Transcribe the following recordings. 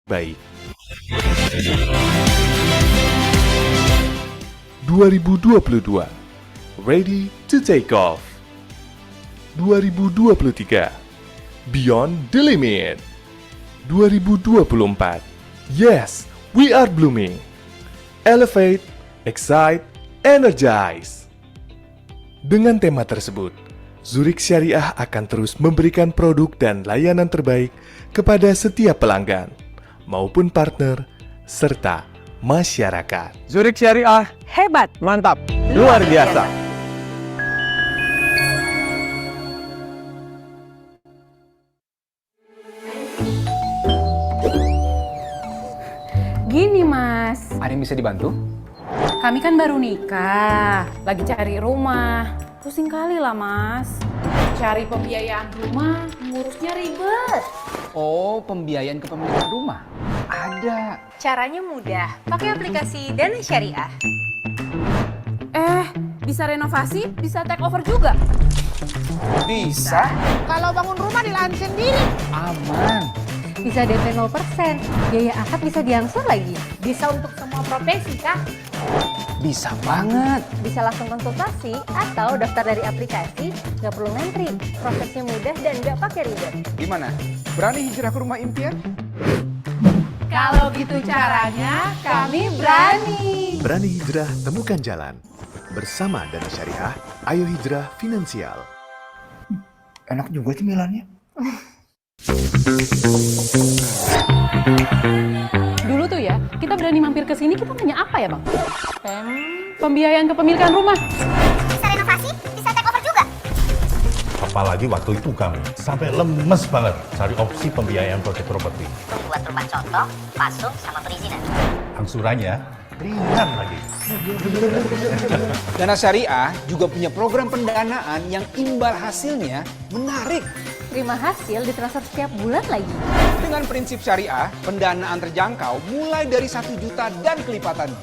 baik. 2022 Ready to take off. 2023 Beyond the limit. 2024 Yes, we are blooming. Elevate, excite, energize. Dengan tema tersebut, Zurich Syariah akan terus memberikan produk dan layanan terbaik kepada setiap pelanggan maupun partner serta masyarakat. Zurich Syariah, Hebat, mantap, luar biasa. Gini Mas, Ada yang bisa dibantu? kami kan baru nikah, lagi cari rumah. Pusing kali lah Mas. Cari pembiayaan rumah, ngurusnya ribet. Oh, pembiayaan kepemilikan rumah? Ada. Caranya mudah, pakai aplikasi Dana Syariah. Bisa renovasi, bisa take over juga. Bisa? Kalau bangun rumah di lahan sendiri. Aman. Bisa DP 0%, biaya akad bisa diangsur lagi. Bisa untuk semua profesi, Kak. Bisa banget. Bisa langsung konsultasi atau daftar dari aplikasi, nggak perlu ngantri. Prosesnya mudah dan nggak pakai ribet. Gimana? Berani hijrah ke rumah impian? Kalau gitu caranya, kami berani. Berani hijrah, temukan jalan. Bersama Dana Syariah, ayo hijrah finansial. Enak juga cemilannya. Dulu tuh ya, kita berani mampir ke sini, kita nanya apa ya Bang? Pembiayaan kepemilikan rumah. Bisa renovasi, bisa take over juga. Apalagi waktu itu kami sampai lemes banget cari opsi pembiayaan proyek properti. Membuat rumah contoh, pasung, sama perizinan. Angsurannya ringan lagi. Dana Syariah juga punya program pendanaan yang imbal hasilnya menarik. Terima hasil ditransfer setiap bulan lagi. Dengan prinsip syariah, pendanaan terjangkau mulai dari 1 juta dan kelipatan.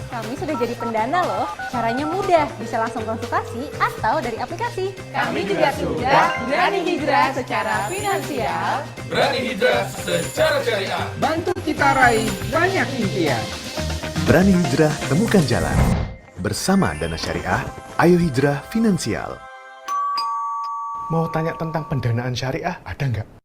Kami sudah jadi pendana loh. Caranya mudah, bisa langsung konsultasi atau dari aplikasi. Kami juga sudah berani hijrah secara finansial. Berani hijrah secara syariah. Bantu kita raih banyak impian. Berani hijrah, temukan jalan. Bersama Dana Syariah, ayo hijrah finansial. Mau tanya tentang pendanaan syariah, ada nggak?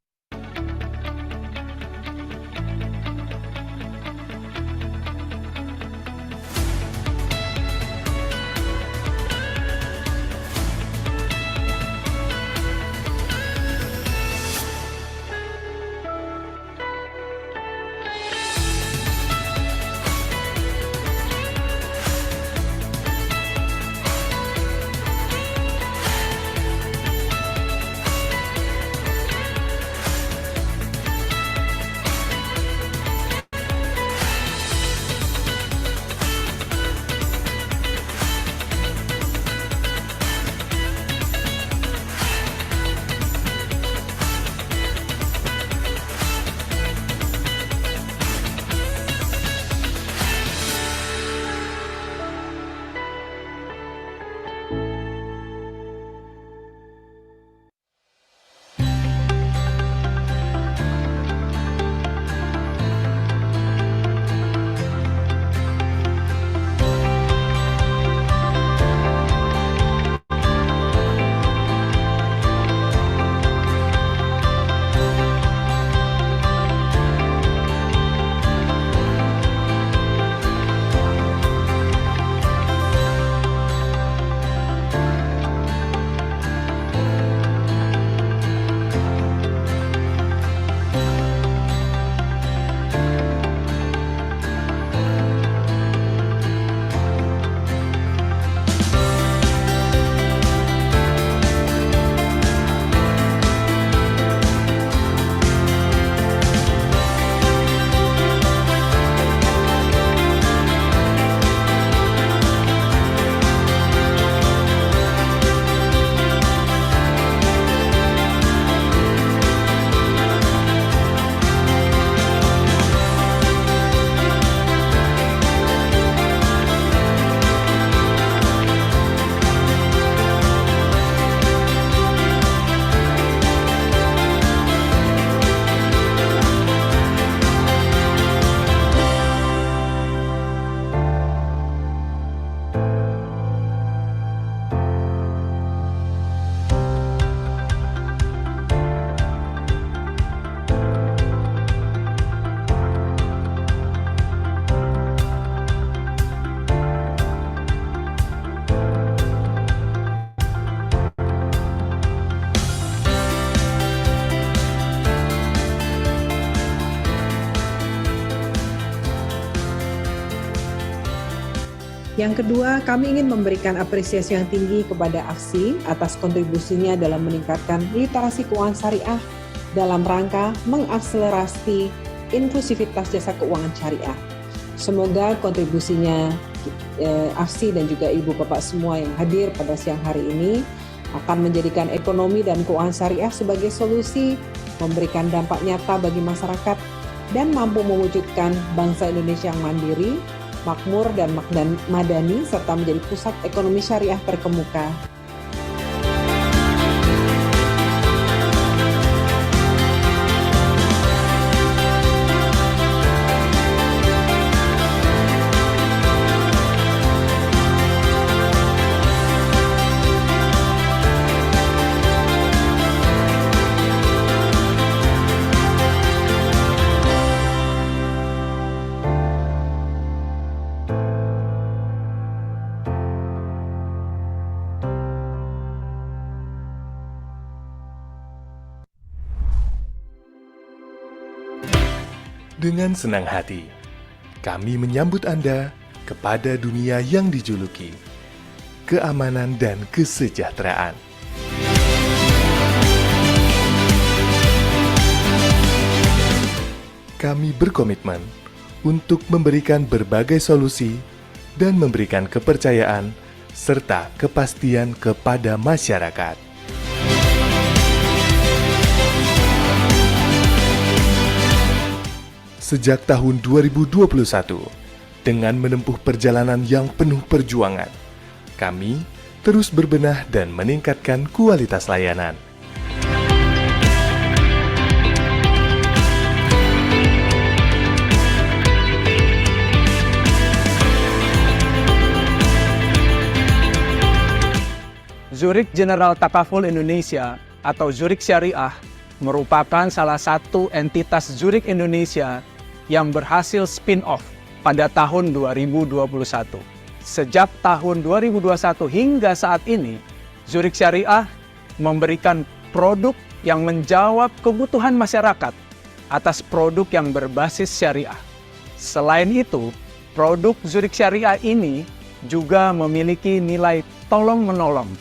Yang kedua, kami ingin memberikan apresiasi yang tinggi kepada AFSI atas kontribusinya dalam meningkatkan literasi keuangan syariah dalam rangka mengakselerasi inklusivitas jasa keuangan syariah. Semoga kontribusinya AFSI dan juga Ibu Bapak semua yang hadir pada siang hari ini akan menjadikan ekonomi dan keuangan syariah sebagai solusi, memberikan dampak nyata bagi masyarakat, dan mampu mewujudkan bangsa Indonesia yang mandiri, makmur dan madani, serta menjadi pusat ekonomi syariah terkemuka. Dengan senang hati, kami menyambut Anda kepada dunia yang dijuluki keamanan dan kesejahteraan. Kami berkomitmen untuk memberikan berbagai solusi dan memberikan kepercayaan serta kepastian kepada masyarakat. Sejak tahun 2021, dengan menempuh perjalanan yang penuh perjuangan, kami terus berbenah dan meningkatkan kualitas layanan. Zurich General Takaful Indonesia atau Zurich Syariah merupakan salah satu entitas Zurich Indonesia yang berhasil spin-off pada tahun 2021. Sejak tahun 2021 hingga saat ini, Zurich Syariah memberikan produk yang menjawab kebutuhan masyarakat atas produk yang berbasis syariah. Selain itu, produk Zurich Syariah ini juga memiliki nilai tolong-menolong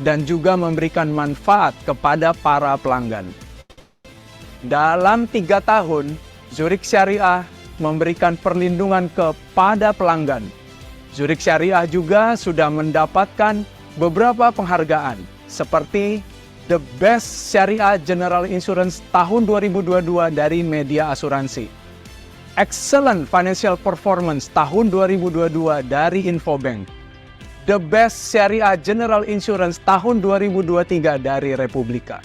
dan juga memberikan manfaat kepada para pelanggan. Dalam 3 tahun, Zurich Syariah memberikan perlindungan kepada pelanggan. Zurich Syariah juga sudah mendapatkan beberapa penghargaan seperti The Best Syariah General Insurance tahun 2022 dari Media Asuransi, Excellent Financial Performance tahun 2022 dari Infobank, The Best Syariah General Insurance tahun 2023 dari Republika,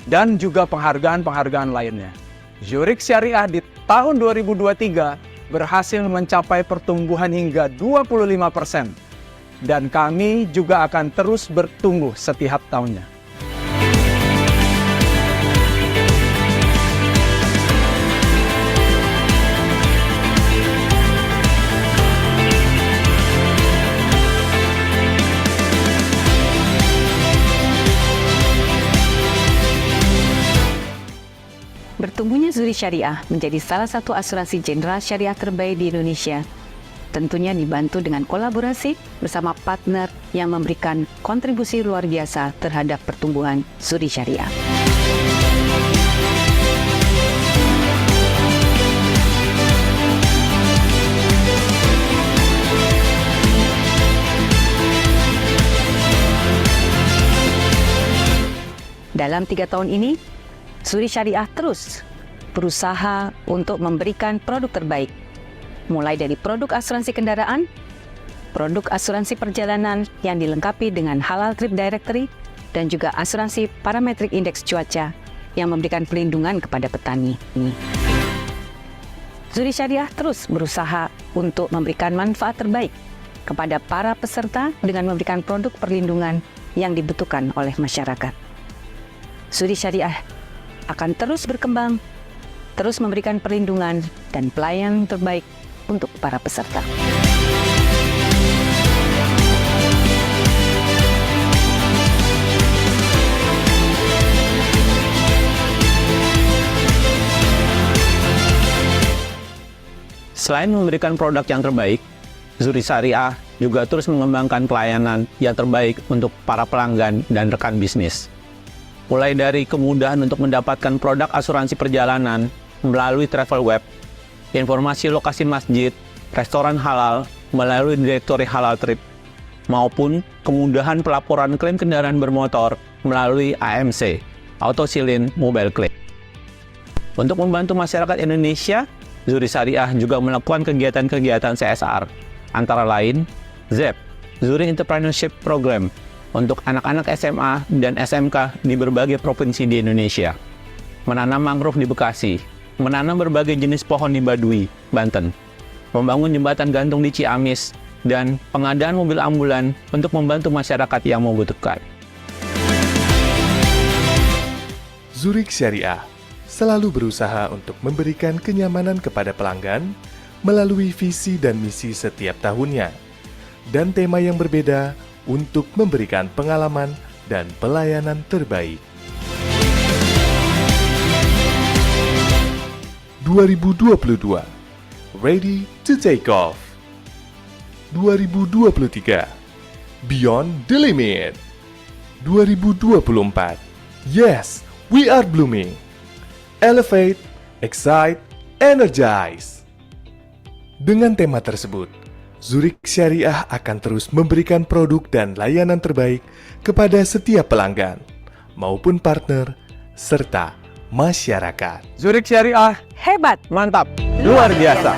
dan juga penghargaan-penghargaan lainnya. Zurich Syariah di tahun 2023 berhasil mencapai pertumbuhan hingga 25%, dan kami juga akan terus bertumbuh setiap tahunnya. Bertumbuhnya Zurich Syariah menjadi salah satu asuransi general syariah terbaik di Indonesia. Tentunya dibantu dengan kolaborasi bersama partner yang memberikan kontribusi luar biasa terhadap pertumbuhan Zurich Syariah. Dalam 3 tahun ini, Zurich Syariah terus berusaha untuk memberikan produk terbaik, mulai dari produk asuransi kendaraan, produk asuransi perjalanan yang dilengkapi dengan Halal Trip Directory, dan juga asuransi parametrik indeks cuaca yang memberikan perlindungan kepada petani. Zurich Syariah terus berusaha untuk memberikan manfaat terbaik kepada para peserta dengan memberikan produk perlindungan yang dibutuhkan oleh masyarakat. Zurich Syariah akan terus berkembang, terus memberikan perlindungan dan pelayanan terbaik untuk para peserta. Selain memberikan produk yang terbaik, Zurich Syariah juga terus mengembangkan pelayanan yang terbaik untuk para pelanggan dan rekan bisnis. Mulai dari kemudahan untuk mendapatkan produk asuransi perjalanan melalui travel web, informasi lokasi masjid, restoran halal melalui direktori halal trip, maupun kemudahan pelaporan klaim kendaraan bermotor melalui AMC, Auto Silin Mobile Claim. Untuk membantu masyarakat Indonesia, Zurich Syariah juga melakukan kegiatan-kegiatan CSR, antara lain ZEP, Zurich Entrepreneurship Program, untuk anak-anak SMA dan SMK di berbagai provinsi di Indonesia, menanam mangrove di Bekasi, menanam berbagai jenis pohon di Baduy, Banten, membangun jembatan gantung di Ciamis, dan pengadaan mobil ambulan untuk membantu masyarakat yang membutuhkan. Zurich Syariah selalu berusaha untuk memberikan kenyamanan kepada pelanggan melalui visi dan misi setiap tahunnya, dan tema yang berbeda untuk memberikan pengalaman dan pelayanan terbaik. 2022, Ready to Take Off. 2023, Beyond the Limit. 2024, Yes, we are blooming. Elevate, Excite, Energize. Dengan tema tersebut, Zurich Syariah akan terus memberikan produk dan layanan terbaik kepada setiap pelanggan, maupun partner, serta masyarakat. Zurich Syariah, Hebat! mantap, luar biasa.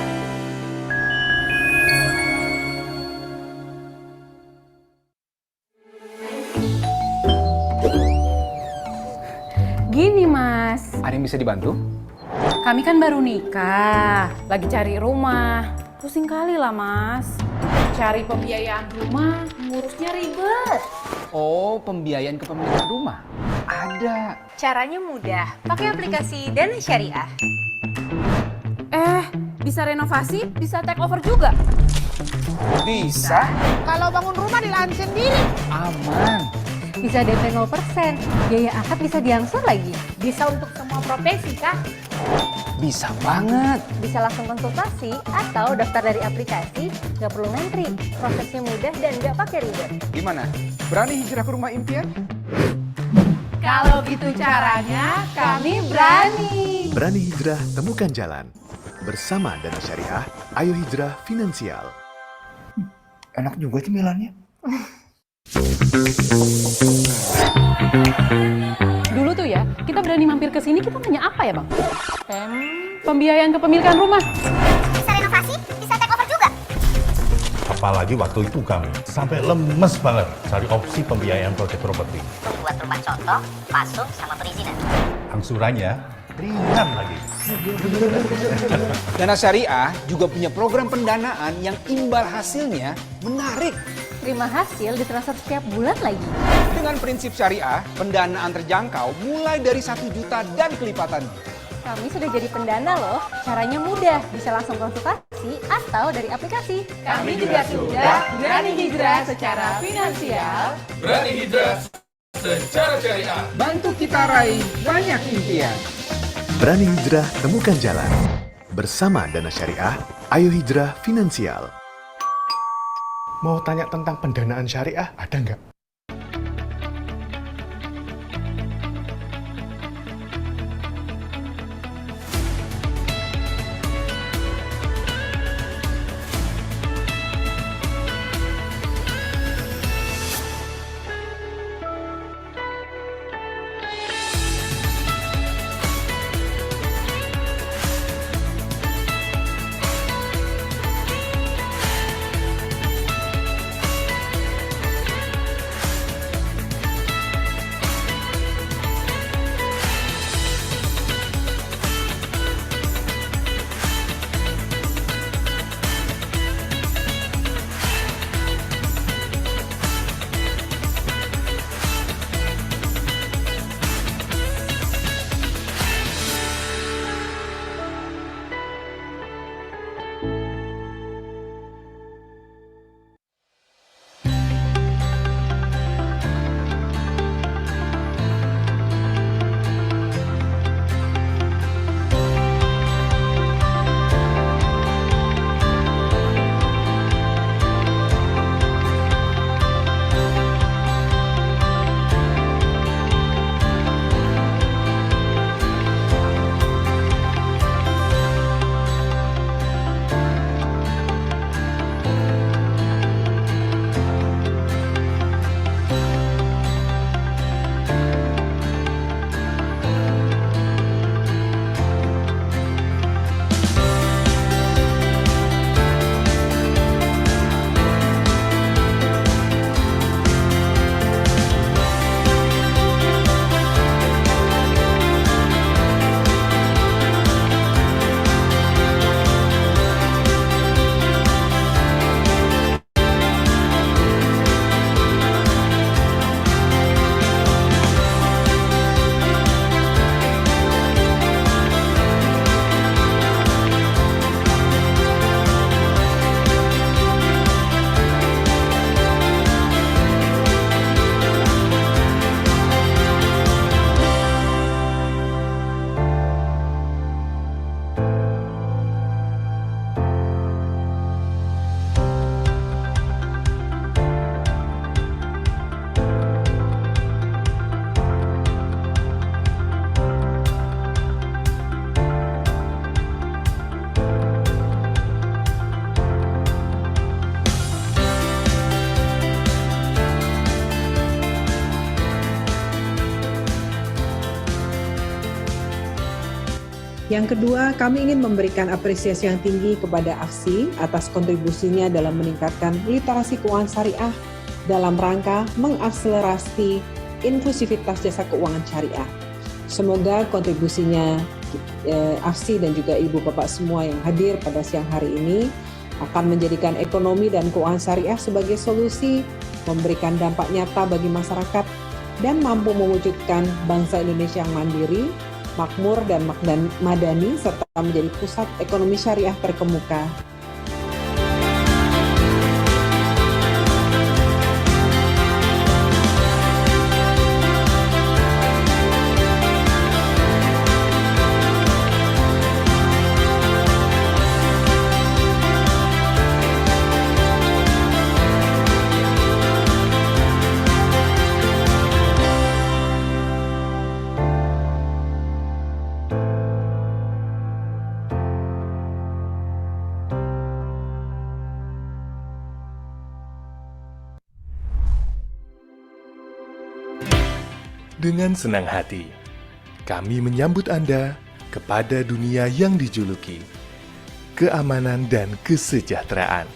Gini mas, Ada yang bisa dibantu? kami kan baru nikah, lagi cari rumah. Pusing kali lah mas. Cari pembiayaan rumah, ngurusnya ribet. Oh, pembiayaan kepemilikan rumah? Ada. Caranya mudah, pakai aplikasi Dana Syariah. Bisa renovasi, bisa take over juga. Bisa. Kalau bangun rumah di lahan sendiri. Aman. Bisa DP 0%, biaya akad bisa diangsur lagi. Bisa untuk semua profesi, Kak. Bisa banget. Bisa langsung konsultasi atau daftar dari aplikasi, nggak perlu ngantri. Prosesnya mudah dan nggak pakai ribet. Gimana? Berani hijrah ke rumah impian? Kalau gitu caranya, kami berani. Berani hijrah, temukan jalan. Bersama Dana Syariah, ayo hijrah finansial. Enak juga cemilannya. Dulu tuh ya, kita berani mampir ke sini, kita nanya apa ya bang? Pembiayaan kepemilikan rumah. Bisa renovasi, bisa take over juga. Apalagi waktu itu kami sampai lemes banget cari opsi pembiayaan proyek properti. Membuat rumah contoh, pasung, sama perizinan. Angsurannya ringan lagi. Dana Syariah juga punya program pendanaan yang imbal hasilnya menarik. Terima hasil ditransfer setiap bulan lagi. Dengan prinsip syariah, pendanaan terjangkau mulai dari 1 juta dan kelipatannya. Kami sudah jadi pendana loh. Caranya mudah, bisa langsung konsultasi atau dari aplikasi. Kami juga sudah berani hijrah secara finansial. Berani hijrah secara syariah. Bantu kita raih banyak impian. Berani hijrah, temukan jalan. Bersama Dana Syariah, ayo hijrah finansial. Mau tanya tentang pendanaan syariah, ada nggak? Yang kedua, kami ingin memberikan apresiasi yang tinggi kepada AFSI atas kontribusinya dalam meningkatkan literasi keuangan syariah dalam rangka mengakselerasi inklusivitas jasa keuangan syariah. Semoga kontribusinya AFSI dan juga ibu bapak semua yang hadir pada siang hari ini akan menjadikan ekonomi dan keuangan syariah sebagai solusi, memberikan dampak nyata bagi masyarakat, dan mampu mewujudkan bangsa Indonesia yang mandiri, makmur dan madani, serta menjadi pusat ekonomi syariah terkemuka. Dengan senang hati, kami menyambut Anda kepada dunia yang dijuluki keamanan dan kesejahteraan.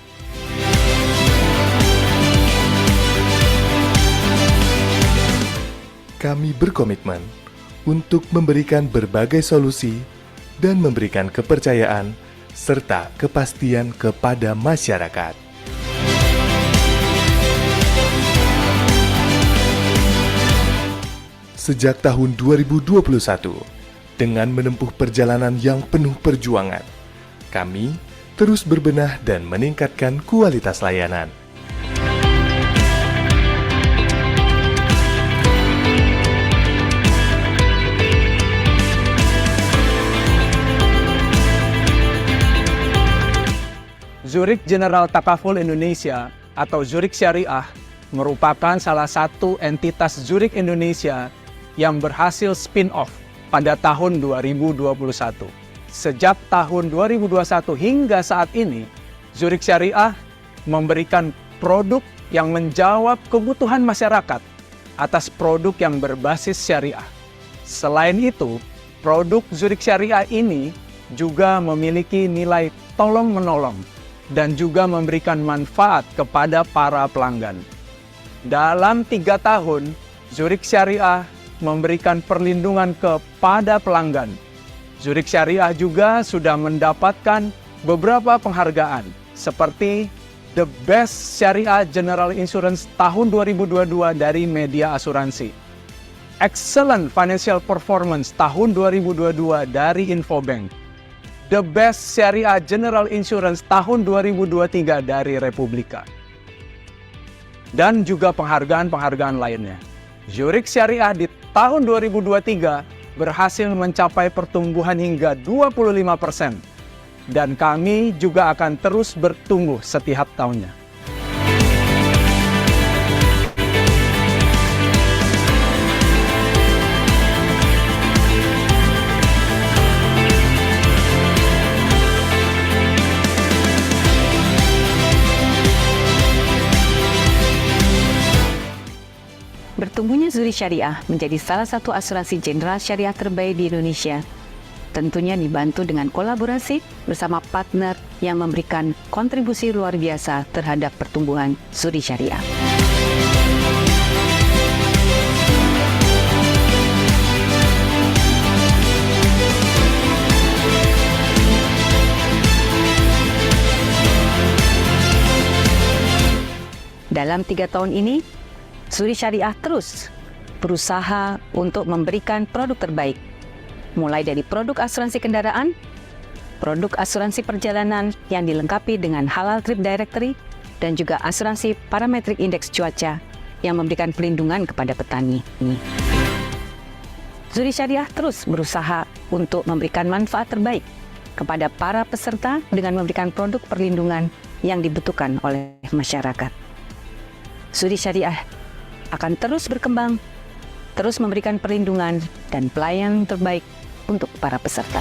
Kami berkomitmen untuk memberikan berbagai solusi dan memberikan kepercayaan serta kepastian kepada masyarakat. Sejak tahun 2021, dengan menempuh perjalanan yang penuh perjuangan, kami terus berbenah dan meningkatkan kualitas layanan. Zurich General Takaful Indonesia atau Zurich Syariah merupakan salah satu entitas Zurich Indonesia yang berhasil spin-off pada tahun 2021. Sejak tahun 2021 hingga saat ini, Zurich Syariah memberikan produk yang menjawab kebutuhan masyarakat atas produk yang berbasis syariah. Selain itu, produk Zurich Syariah ini juga memiliki nilai tolong-menolong dan juga memberikan manfaat kepada para pelanggan. Dalam 3 tahun, Zurich Syariah memberikan perlindungan kepada pelanggan. Zurich Syariah juga sudah mendapatkan beberapa penghargaan seperti The Best Syariah General Insurance tahun 2022 dari Media Asuransi, Excellent Financial Performance tahun 2022 dari Infobank, The Best Syariah General Insurance tahun 2023 dari Republika, dan juga penghargaan-penghargaan lainnya. Zurich Syariah di tahun 2023 berhasil mencapai pertumbuhan hingga 25%, dan kami juga akan terus bertumbuh setiap tahunnya. Bertumbuhnya Zurich Syariah menjadi salah satu asuransi general syariah terbaik di Indonesia. Tentunya dibantu dengan kolaborasi bersama partner yang memberikan kontribusi luar biasa terhadap pertumbuhan Zurich Syariah. Dalam 3 tahun ini, Zurich Syariah terus berusaha untuk memberikan produk terbaik, mulai dari produk asuransi kendaraan, produk asuransi perjalanan yang dilengkapi dengan Halal Trip Directory, dan juga asuransi parametrik indeks cuaca yang memberikan perlindungan kepada petani. Zurich Syariah terus berusaha untuk memberikan manfaat terbaik kepada para peserta dengan memberikan produk perlindungan yang dibutuhkan oleh masyarakat. Zurich Syariah akan terus berkembang, terus memberikan perlindungan dan pelayanan terbaik untuk para peserta.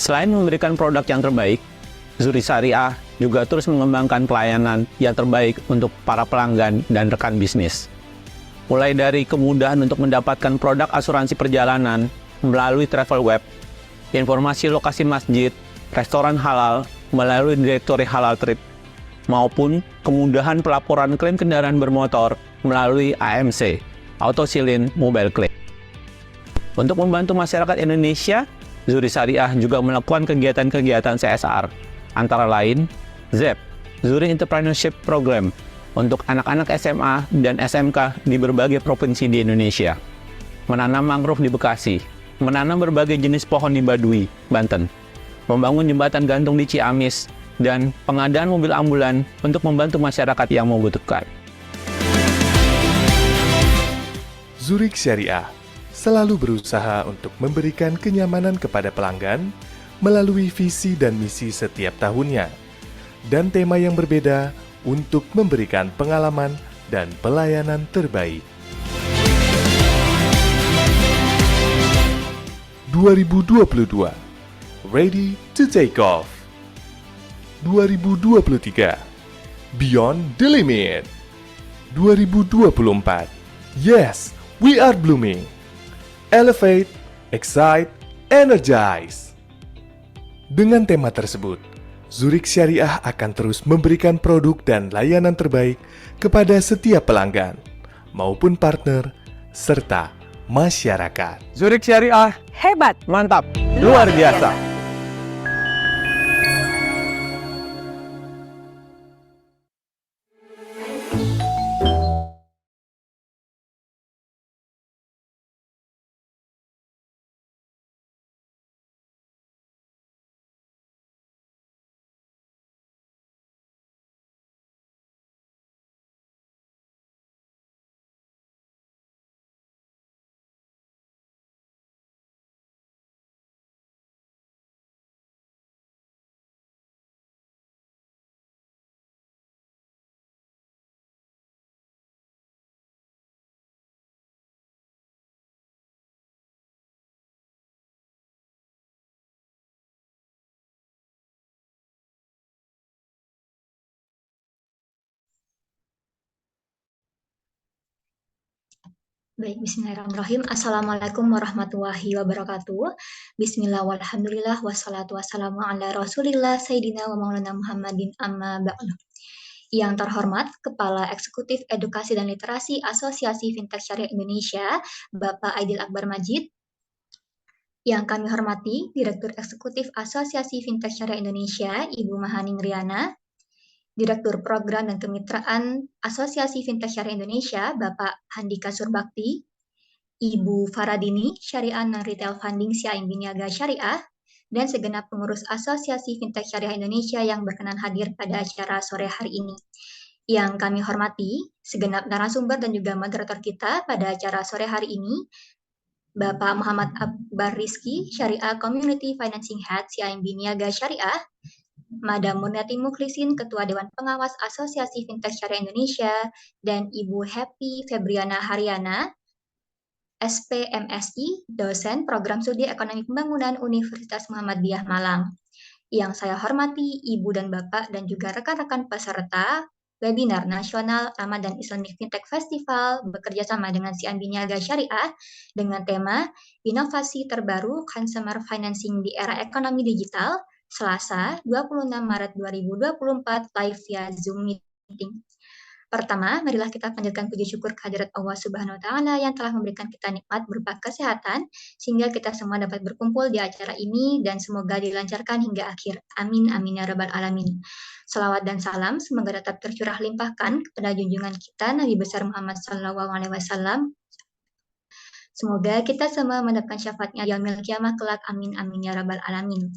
Selain memberikan produk yang terbaik, Zurich Syariah juga terus mengembangkan pelayanan yang terbaik untuk para pelanggan dan rekan bisnis. Mulai dari kemudahan untuk mendapatkan produk asuransi perjalanan melalui travel web, informasi lokasi masjid, restoran halal melalui direktori halal trip, maupun kemudahan pelaporan klaim kendaraan bermotor melalui AMC, Autosilin Mobile Claim. Untuk membantu masyarakat Indonesia, Zurich Syariah juga melakukan kegiatan-kegiatan CSR, antara lain ZEP, Zurich Entrepreneurship Program, untuk anak-anak SMA dan SMK di berbagai provinsi di Indonesia, menanam mangrove di Bekasi, menanam berbagai jenis pohon di Baduy, Banten, membangun jembatan gantung di Ciamis, dan pengadaan mobil ambulan untuk membantu masyarakat yang membutuhkan. Zurich Syariah selalu berusaha untuk memberikan kenyamanan kepada pelanggan melalui visi dan misi setiap tahunnya, dan tema yang berbeda untuk memberikan pengalaman dan pelayanan terbaik. 2022, ready to take off. 2023, beyond the limit. 2024, yes, we are blooming. Elevate, excite, energize. Dengan tema tersebut, Zurich Syariah akan terus memberikan produk dan layanan terbaik kepada setiap pelanggan, maupun partner, serta masyarakat. Zurich Syariah, Hebat, mantap, luar biasa. Baik, bismillahirrahmanirrahim. Assalamualaikum warahmatullahi wabarakatuh. Bismillah walhamdulillah wassalatu wassalamu ala rasulillah Sayyidina wa maulana Muhammadin amma ba'du. Yang terhormat Kepala Eksekutif Edukasi dan Literasi Asosiasi Fintech Syariah Indonesia, Bapak Aidil Akbar Majid. Yang kami hormati Direktur Eksekutif Asosiasi Fintech Syariah Indonesia, Ibu Mahaning Riana. Direktur Program dan Kemitraan Asosiasi Fintech Syariah Indonesia, Bapak Handika Surbakti, Ibu Faradini, Syariah Non-Retail Funding CIMB Niaga Syariah, dan segenap pengurus Asosiasi Fintech Syariah Indonesia yang berkenan hadir pada acara sore hari ini. Yang kami hormati, segenap narasumber dan juga moderator kita pada acara sore hari ini, Bapak Muhammad Akbar Rizky, Syariah Community Financing Head CIMB Niaga Syariah, Madam Murniati Mukhlisin, Ketua Dewan Pengawas Asosiasi Fintech Syariah Indonesia, dan Ibu Happy Febriana Haryana, SPMSI, dosen Program Studi Ekonomi Pembangunan Universitas Muhammadiyah Malang. Yang saya hormati Ibu dan Bapak dan juga rekan-rekan peserta webinar nasional Ramadan Islamic Fintech Festival bekerjasama dengan CIMB Niaga Syariah dengan tema Inovasi Terbaru Consumer Financing di Era Ekonomi Digital, Selasa, 26 Maret 2024, live via Zoom Meeting. Pertama, marilah kita panjatkan puji syukur kehadirat Allah Subhanahu wa Ta'ala yang telah memberikan kita nikmat berupa kesehatan, sehingga kita semua dapat berkumpul di acara ini, dan semoga dilancarkan hingga akhir. Amin, amin, ya rabbal alamin. Salawat dan salam semoga tetap tercurah limpahkan kepada junjungan kita, Nabi besar Muhammad SAW. Semoga kita semua mendapatkan syafaatnya yaumil kiamah kelak. Amin, amin, ya rabbal alamin.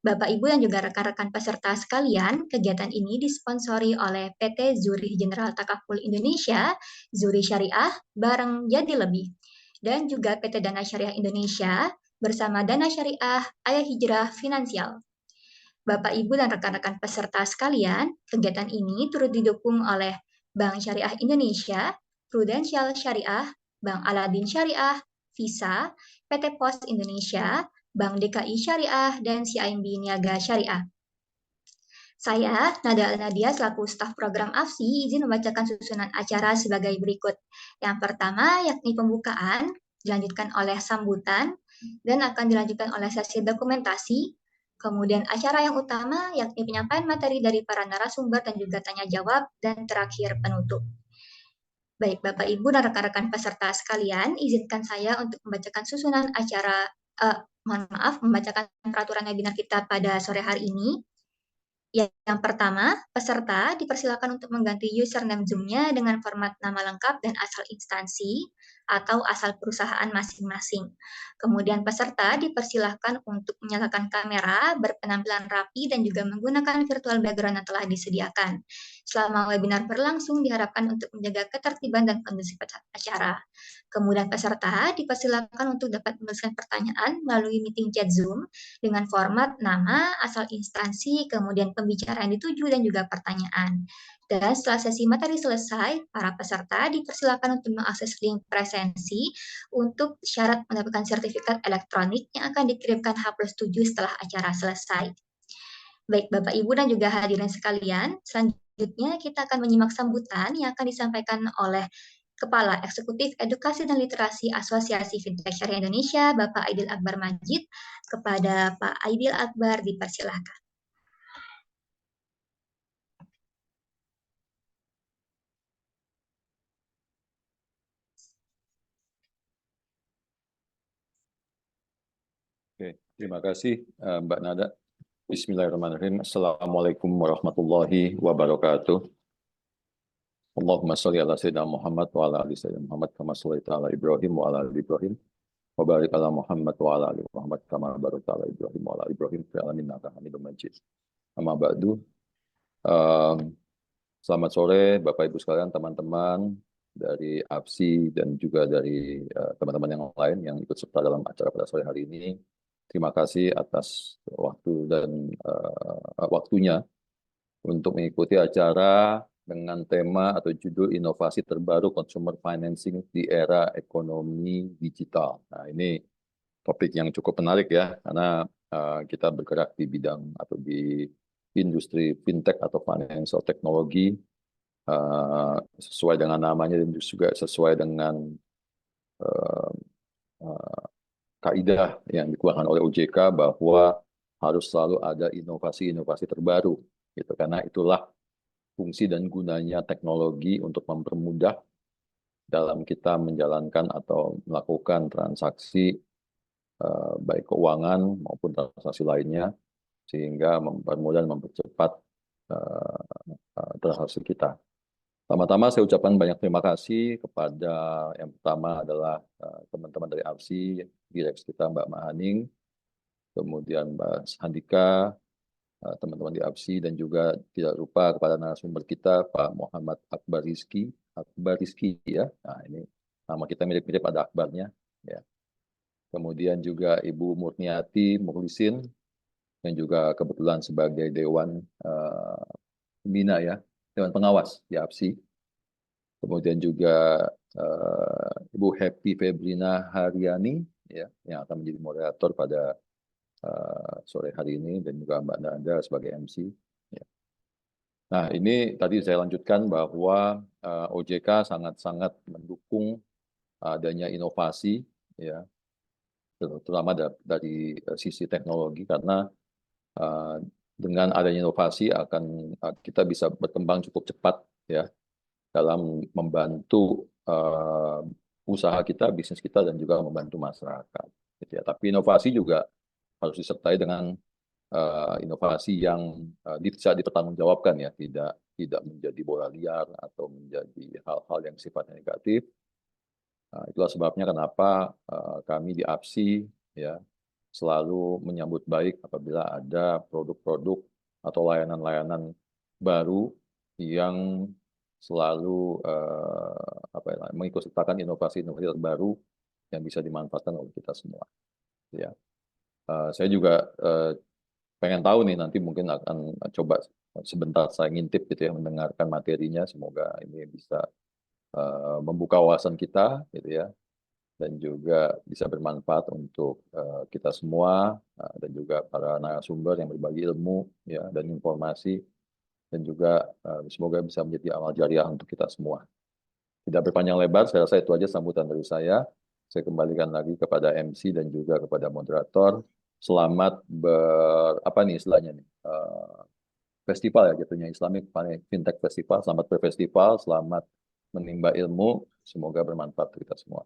Bapak, Ibu, dan juga rekan-rekan peserta sekalian, kegiatan ini disponsori oleh PT Zurich General Takaful Indonesia, Zurich Syariah, bareng Jadi Lebih, dan juga PT Dana Syariah Indonesia bersama Dana Syariah Ayah Hijrah Finansial. Bapak, Ibu, dan rekan-rekan peserta sekalian, kegiatan ini turut didukung oleh Bank Syariah Indonesia, Prudential Syariah, Bank Aladin Syariah, Visa, PT Pos Indonesia, Bank DKI Syariah, dan CIMB Niaga Syariah. Saya, Nada Nadia, selaku staf program AFSI, izin membacakan susunan acara sebagai berikut. Yang pertama, yakni pembukaan, dilanjutkan oleh sambutan, dan akan dilanjutkan oleh sesi dokumentasi. Kemudian acara yang utama, yakni penyampaian materi dari para narasumber dan juga tanya jawab, dan terakhir penutup. Baik, Bapak, Ibu, dan rekan-rekan peserta sekalian, izinkan saya untuk membacakan susunan acara, membacakan peraturan webinar kita pada sore hari ini. Yang pertama, peserta dipersilakan untuk mengganti username Zoom-nya dengan format nama lengkap dan asal instansi atau asal perusahaan masing-masing. Kemudian peserta dipersilakan untuk menyalakan kamera, berpenampilan rapi, dan juga menggunakan virtual background yang telah disediakan. Selama webinar berlangsung, diharapkan untuk menjaga ketertiban dan kondusif acara. Kemudian peserta dipersilakan untuk dapat menuliskan pertanyaan melalui meeting chat Zoom dengan format nama, asal instansi, kemudian pembicara yang dituju, dan juga pertanyaan. Dan setelah sesi materi selesai, para peserta dipersilakan untuk mengakses link presensi untuk syarat mendapatkan sertifikat elektronik yang akan dikirimkan H+7 setelah acara selesai. Baik, Bapak, Ibu, dan juga hadirin sekalian, selanjutnya kita akan menyimak sambutan yang akan disampaikan oleh Kepala Eksekutif Edukasi dan Literasi Asosiasi Fintech Syariah Indonesia, Bapak Aidil Akbar Majid. Kepada Pak Aidil Akbar, dipersilakan. Oke, terima kasih Mbak Nada. Bismillahirrahmanirrahim. Assalamualaikum warahmatullahi wabarakatuh. Allahumma sholli ala sayyidina Muhammad wa ala ali sayyidina Muhammad kama shallaita ala Ibrahim wa ala ali Ibrahim wa barik ala Muhammad wa ala ali Muhammad kama barakta ala Ibrahim wa ala ali Ibrahim fil alamin innaka Hamidum Majid. Amma ba'du. Selamat sore Bapak Ibu sekalian, teman-teman dari AFSI dan juga dari teman-teman yang lain yang ikut serta dalam acara pada sore hari ini. Terima kasih atas waktu dan waktunya untuk mengikuti acara dengan tema atau judul inovasi terbaru consumer financing di era ekonomi digital. Nah, ini topik yang cukup menarik ya, karena kita bergerak di bidang atau di industri fintech atau financial technology, sesuai dengan namanya dan juga sesuai dengan kaidah yang dikeluarkan oleh OJK bahwa harus selalu ada inovasi-inovasi terbaru, gitu. Karena itulah fungsi dan gunanya teknologi untuk mempermudah dalam kita menjalankan atau melakukan transaksi baik keuangan maupun transaksi lainnya, sehingga mempermudah dan mempercepat transaksi kita. Pertama-tama saya ucapkan banyak terima kasih kepada yang pertama adalah teman-teman dari AFSI, direksi kita Mbak Mahaning, kemudian Mbak Handika, teman-teman di AFSI, dan juga tidak lupa kepada narasumber kita Pak Muhammad Akbar Rizky ya. Nah, ini nama kita mirip-mirip, ada Akbarnya ya. Kemudian juga Ibu Murniati Mukhlisin yang juga kebetulan sebagai Dewan Pembina ya, Dewan Pengawas di AFSI. Kemudian juga Ibu Happy Febrina Haryani ya, yang akan menjadi moderator pada sore hari ini, dan juga Mbak Nanda sebagai MC. Ya. Nah, ini tadi saya lanjutkan bahwa OJK sangat-sangat mendukung adanya inovasi, ya, terutama dari sisi teknologi, karena dengan adanya inovasi akan kita bisa berkembang cukup cepat ya dalam membantu usaha kita, bisnis kita, dan juga membantu masyarakat. Gitu ya. Tapi inovasi juga harus disertai dengan inovasi yang bisa dipertanggungjawabkan ya, tidak menjadi bola liar atau menjadi hal-hal yang sifatnya negatif. Itulah sebabnya kenapa kami di AFSI ya selalu menyambut baik apabila ada produk-produk atau layanan-layanan baru yang selalu mengikutsertakan inovasi-inovasi terbaru yang bisa dimanfaatkan oleh kita semua. Ya, saya juga pengen tahu nih, nanti mungkin akan coba sebentar saya ngintip gitu ya, mendengarkan materinya. Semoga ini bisa membuka wawasan kita gitu ya. dan juga bisa bermanfaat untuk kita semua dan juga para narasumber yang berbagi ilmu ya dan informasi, dan juga semoga bisa menjadi amal jariah untuk kita semua. Tidak berpanjang lebar, saya rasa itu aja sambutan dari saya. Saya kembalikan lagi kepada MC dan juga kepada moderator. Selamat festival ya jatuhnya, Islamic Fintech Festival. Selamat berfestival, selamat menimba ilmu. Semoga bermanfaat untuk kita semua.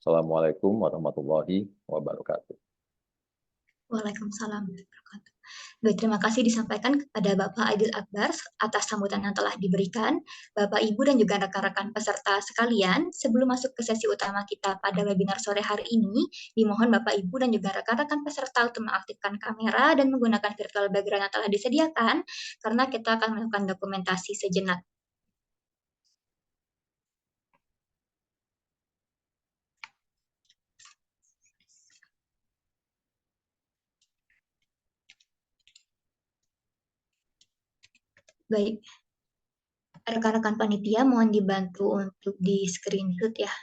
Assalamualaikum warahmatullahi wabarakatuh. Waalaikumsalam warahmatullahi wabarakatuh. Baik, terima kasih disampaikan kepada Bapak Aidil Akbar atas sambutan yang telah diberikan. Bapak, Ibu, dan juga rekan-rekan peserta sekalian, sebelum masuk ke sesi utama kita pada webinar sore hari ini, dimohon Bapak, Ibu, dan juga rekan-rekan peserta untuk mengaktifkan kamera dan menggunakan virtual background yang telah disediakan, karena kita akan melakukan dokumentasi sejenak. Baik, rekan-rekan panitia mohon dibantu untuk di screenshot ya.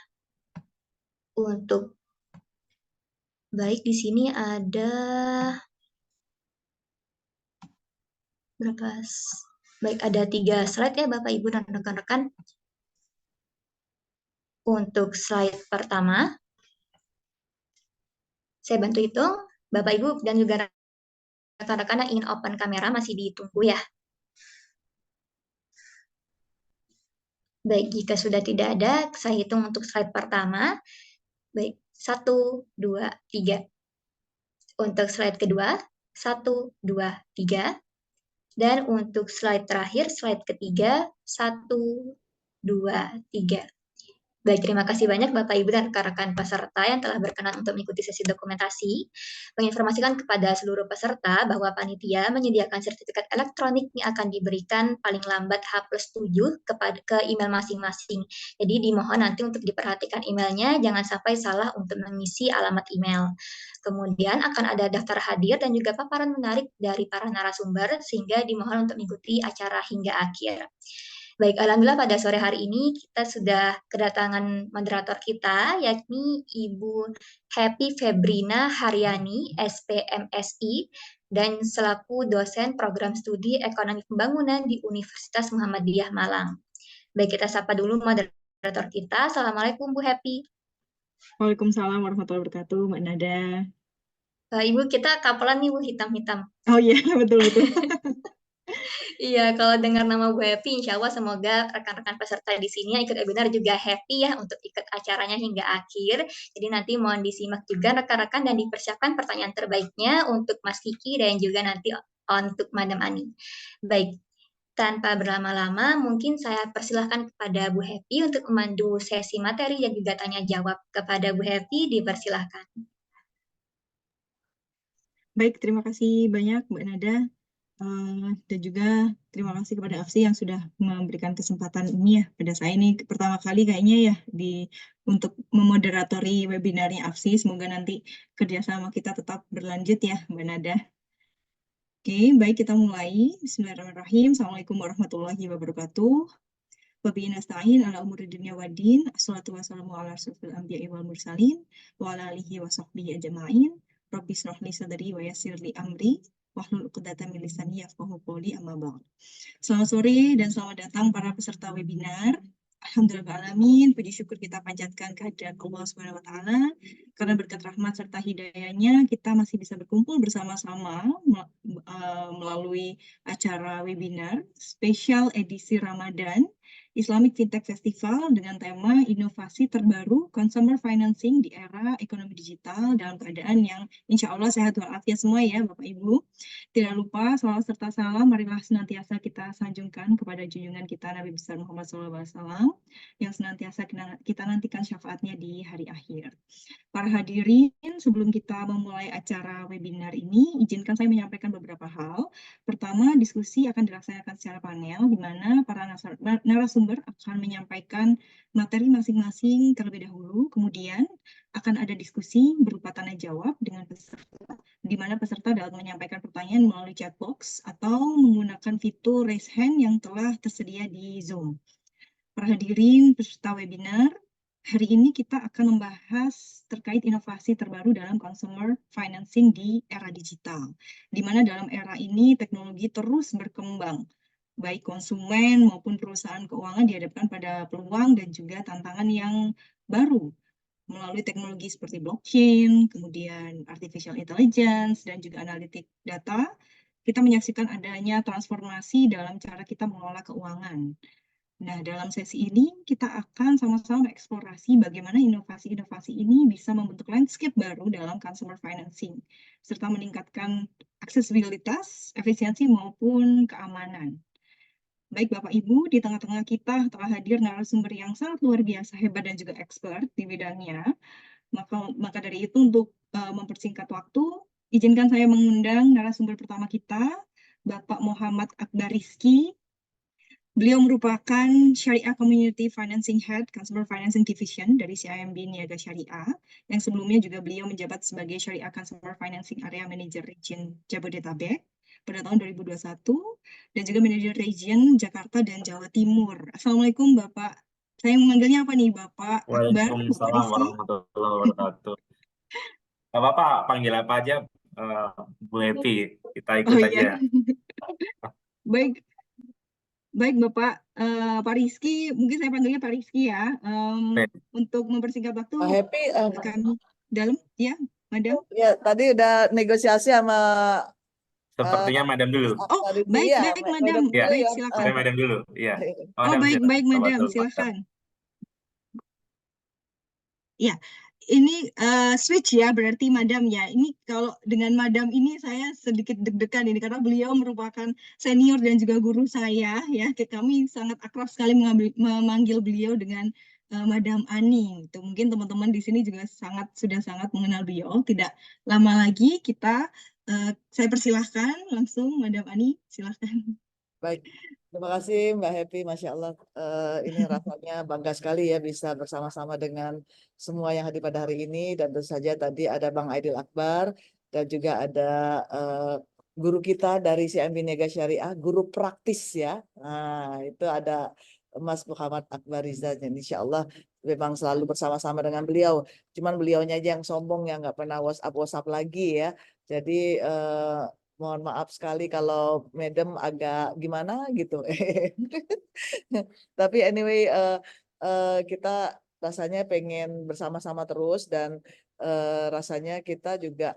Baik, di sini ada ada 3 slide ya Bapak Ibu dan rekan-rekan. Untuk slide pertama, saya bantu hitung, Bapak Ibu dan juga rekan-rekan yang ingin open kamera masih ditunggu ya. Baik, jika sudah tidak ada, saya hitung untuk slide pertama. Baik, 1, 2, 3. Untuk slide kedua, 1, 2, 3. Dan untuk slide terakhir, slide ketiga, 1, 2, 3. Baik, terima kasih banyak Bapak, Ibu, dan rekan-rekan peserta yang telah berkenan untuk mengikuti sesi dokumentasi. Menginformasikan kepada seluruh peserta bahwa panitia menyediakan sertifikat elektronik yang akan diberikan paling lambat H+7 ke email masing-masing. Jadi dimohon nanti untuk diperhatikan emailnya, jangan sampai salah untuk mengisi alamat email. Kemudian akan ada daftar hadir dan juga paparan menarik dari para narasumber, sehingga dimohon untuk mengikuti acara hingga akhir. Baik, alhamdulillah pada sore hari ini kita sudah kedatangan moderator kita, yakni Ibu Happy Febrina Haryani, SPMSI, dan selaku dosen program studi Ekonomi Pembangunan di Universitas Muhammadiyah Malang. Baik, kita sapa dulu moderator kita. Assalamualaikum Bu Happy. Waalaikumsalam warahmatullahi wabarakatuh, Mbak Nada. Ibu, kita kapelan nih Bu, hitam-hitam. Oh iya, betul-betul. Iya, kalau dengar nama Bu Happy, insya Allah semoga rekan-rekan peserta di sini yang ikut webinar juga happy ya untuk ikut acaranya hingga akhir. Jadi nanti mohon disimak juga rekan-rekan dan dipersiapkan pertanyaan terbaiknya untuk Mas Kiki dan juga nanti untuk Madam Ani. Baik, tanpa berlama-lama, mungkin saya persilahkan kepada Bu Happy untuk memandu sesi materi dan juga tanya jawab. Kepada Bu Happy, dipersilahkan. Baik, terima kasih banyak Mbak Nada. Dan juga terima kasih kepada AFSI yang sudah memberikan kesempatan ini ya pada saya ini pertama kali kayaknya ya untuk memoderatori webinarnya AFSI. Semoga nanti kerjasama kita tetap berlanjut ya Mbak Nada. Oke, baik kita mulai. Bismillahirrahmanirrahim. Assalamualaikum warahmatullahi wabarakatuh. Wabillahi nasta'in ala umuri dunya waddin. Assalatu wassalamu ala asyrofil anbiya'i wal mursalin wa ala alihi wa sahbihi ajma'in. Rabbi shrah li sadri wa yassir li amri. Wahlul 'uqdatam min lisani yafqahu qawli, amma ba'd. Selamat sore dan selamat datang para peserta webinar. Alhamdulillahirrahmanirrahim, puji syukur kita panjatkan kehadirat Allah Subhanahu wa taala karena berkat rahmat serta hidayahnya kita masih bisa berkumpul bersama-sama melalui acara webinar spesial edisi Ramadan Islamic Fintech Festival dengan tema inovasi terbaru consumer financing di era ekonomi digital dalam keadaan yang insya Allah sehat walafiat semua ya Bapak Ibu. Tidak lupa salawat serta salam marilah senantiasa kita sanjungkan kepada junjungan kita Nabi besar Muhammad SAW yang senantiasa kita nantikan syafaatnya di hari akhir. Para hadirin, sebelum kita memulai acara webinar ini, izinkan saya menyampaikan beberapa hal. Pertama, diskusi akan dilaksanakan secara panel di mana para narasumber akan menyampaikan materi masing-masing terlebih dahulu, kemudian akan ada diskusi berupa tanya jawab dengan peserta, di mana peserta dapat menyampaikan pertanyaan melalui chat box atau menggunakan fitur raise hand yang telah tersedia di Zoom. Para hadirin peserta webinar, hari ini kita akan membahas terkait inovasi terbaru dalam consumer financing di era digital, di mana dalam era ini teknologi terus berkembang, baik konsumen maupun perusahaan keuangan dihadapkan pada peluang dan juga tantangan yang baru melalui teknologi seperti blockchain, kemudian artificial intelligence, dan juga analitik data. Kita menyaksikan adanya transformasi dalam cara kita mengelola keuangan. Nah, dalam sesi ini kita akan sama-sama eksplorasi bagaimana inovasi-inovasi ini bisa membentuk landscape baru dalam consumer financing, serta meningkatkan aksesibilitas, efisiensi, maupun keamanan. Baik Bapak Ibu, di tengah-tengah kita telah hadir narasumber yang sangat luar biasa, hebat dan juga expert di bidangnya. Maka dari itu untuk mempersingkat waktu, izinkan saya mengundang narasumber pertama kita, Bapak Muhammad Akbar Rizky. Beliau merupakan Syariah Community Financing Head Consumer Financing Division dari CIMB Niaga Syariah, yang sebelumnya juga beliau menjabat sebagai Syariah Consumer Financing Area Manager Region Jabodetabek pada tahun 2021, dan juga Manager Region Jakarta dan Jawa Timur. Assalamualaikum Bapak. Saya memanggilnya apa nih Bapak Akbar? Waalaikumsalam warahmatullahi wabarakatuh. Gak apa-apa, panggil apa aja Bu Happy, kita ikut aja. Baik, baik Bapak Pak Rizky, mungkin saya panggilnya Pak Rizky ya. Untuk mempersingkat waktu, Pak Happy, kami dalam, ya, Madam. Ya, tadi udah negosiasi sama. Sepertinya Madam dulu. Oh, baik, ya, baik Madam. Ya, Baik, silakan. Madam dulu. Iya. Oh, baik, baik Madam, silakan. Ya, ini switch ya, berarti Madam ya. Ini kalau dengan Madam ini saya sedikit deg-degan ini karena beliau merupakan senior dan juga guru saya ya. Kami sangat akrab sekali memanggil beliau dengan Madam Ani. Itu mungkin teman-teman di sini juga sudah sangat mengenal beliau. Tidak lama lagi saya persilahkan langsung Madam Ani, silahkan. Baik, terima kasih Mbak Happy, Masya Allah. Ini rasanya bangga sekali ya bisa bersama-sama dengan semua yang hadir pada hari ini. Dan tentu saja tadi ada Bang Aidil Akbar dan juga ada guru kita dari CIMB Niaga Syariah, guru praktis ya. Nah, itu ada Mas Muhammad Akbar Riza. Dan insya Allah memang selalu bersama-sama dengan beliau. Cuman beliaunya aja yang sombong yang nggak pernah WhatsApp lagi ya. Jadi mohon maaf sekali kalau Madam agak gimana gitu. Tapi anyway, kita rasanya pengen bersama-sama terus dan rasanya kita juga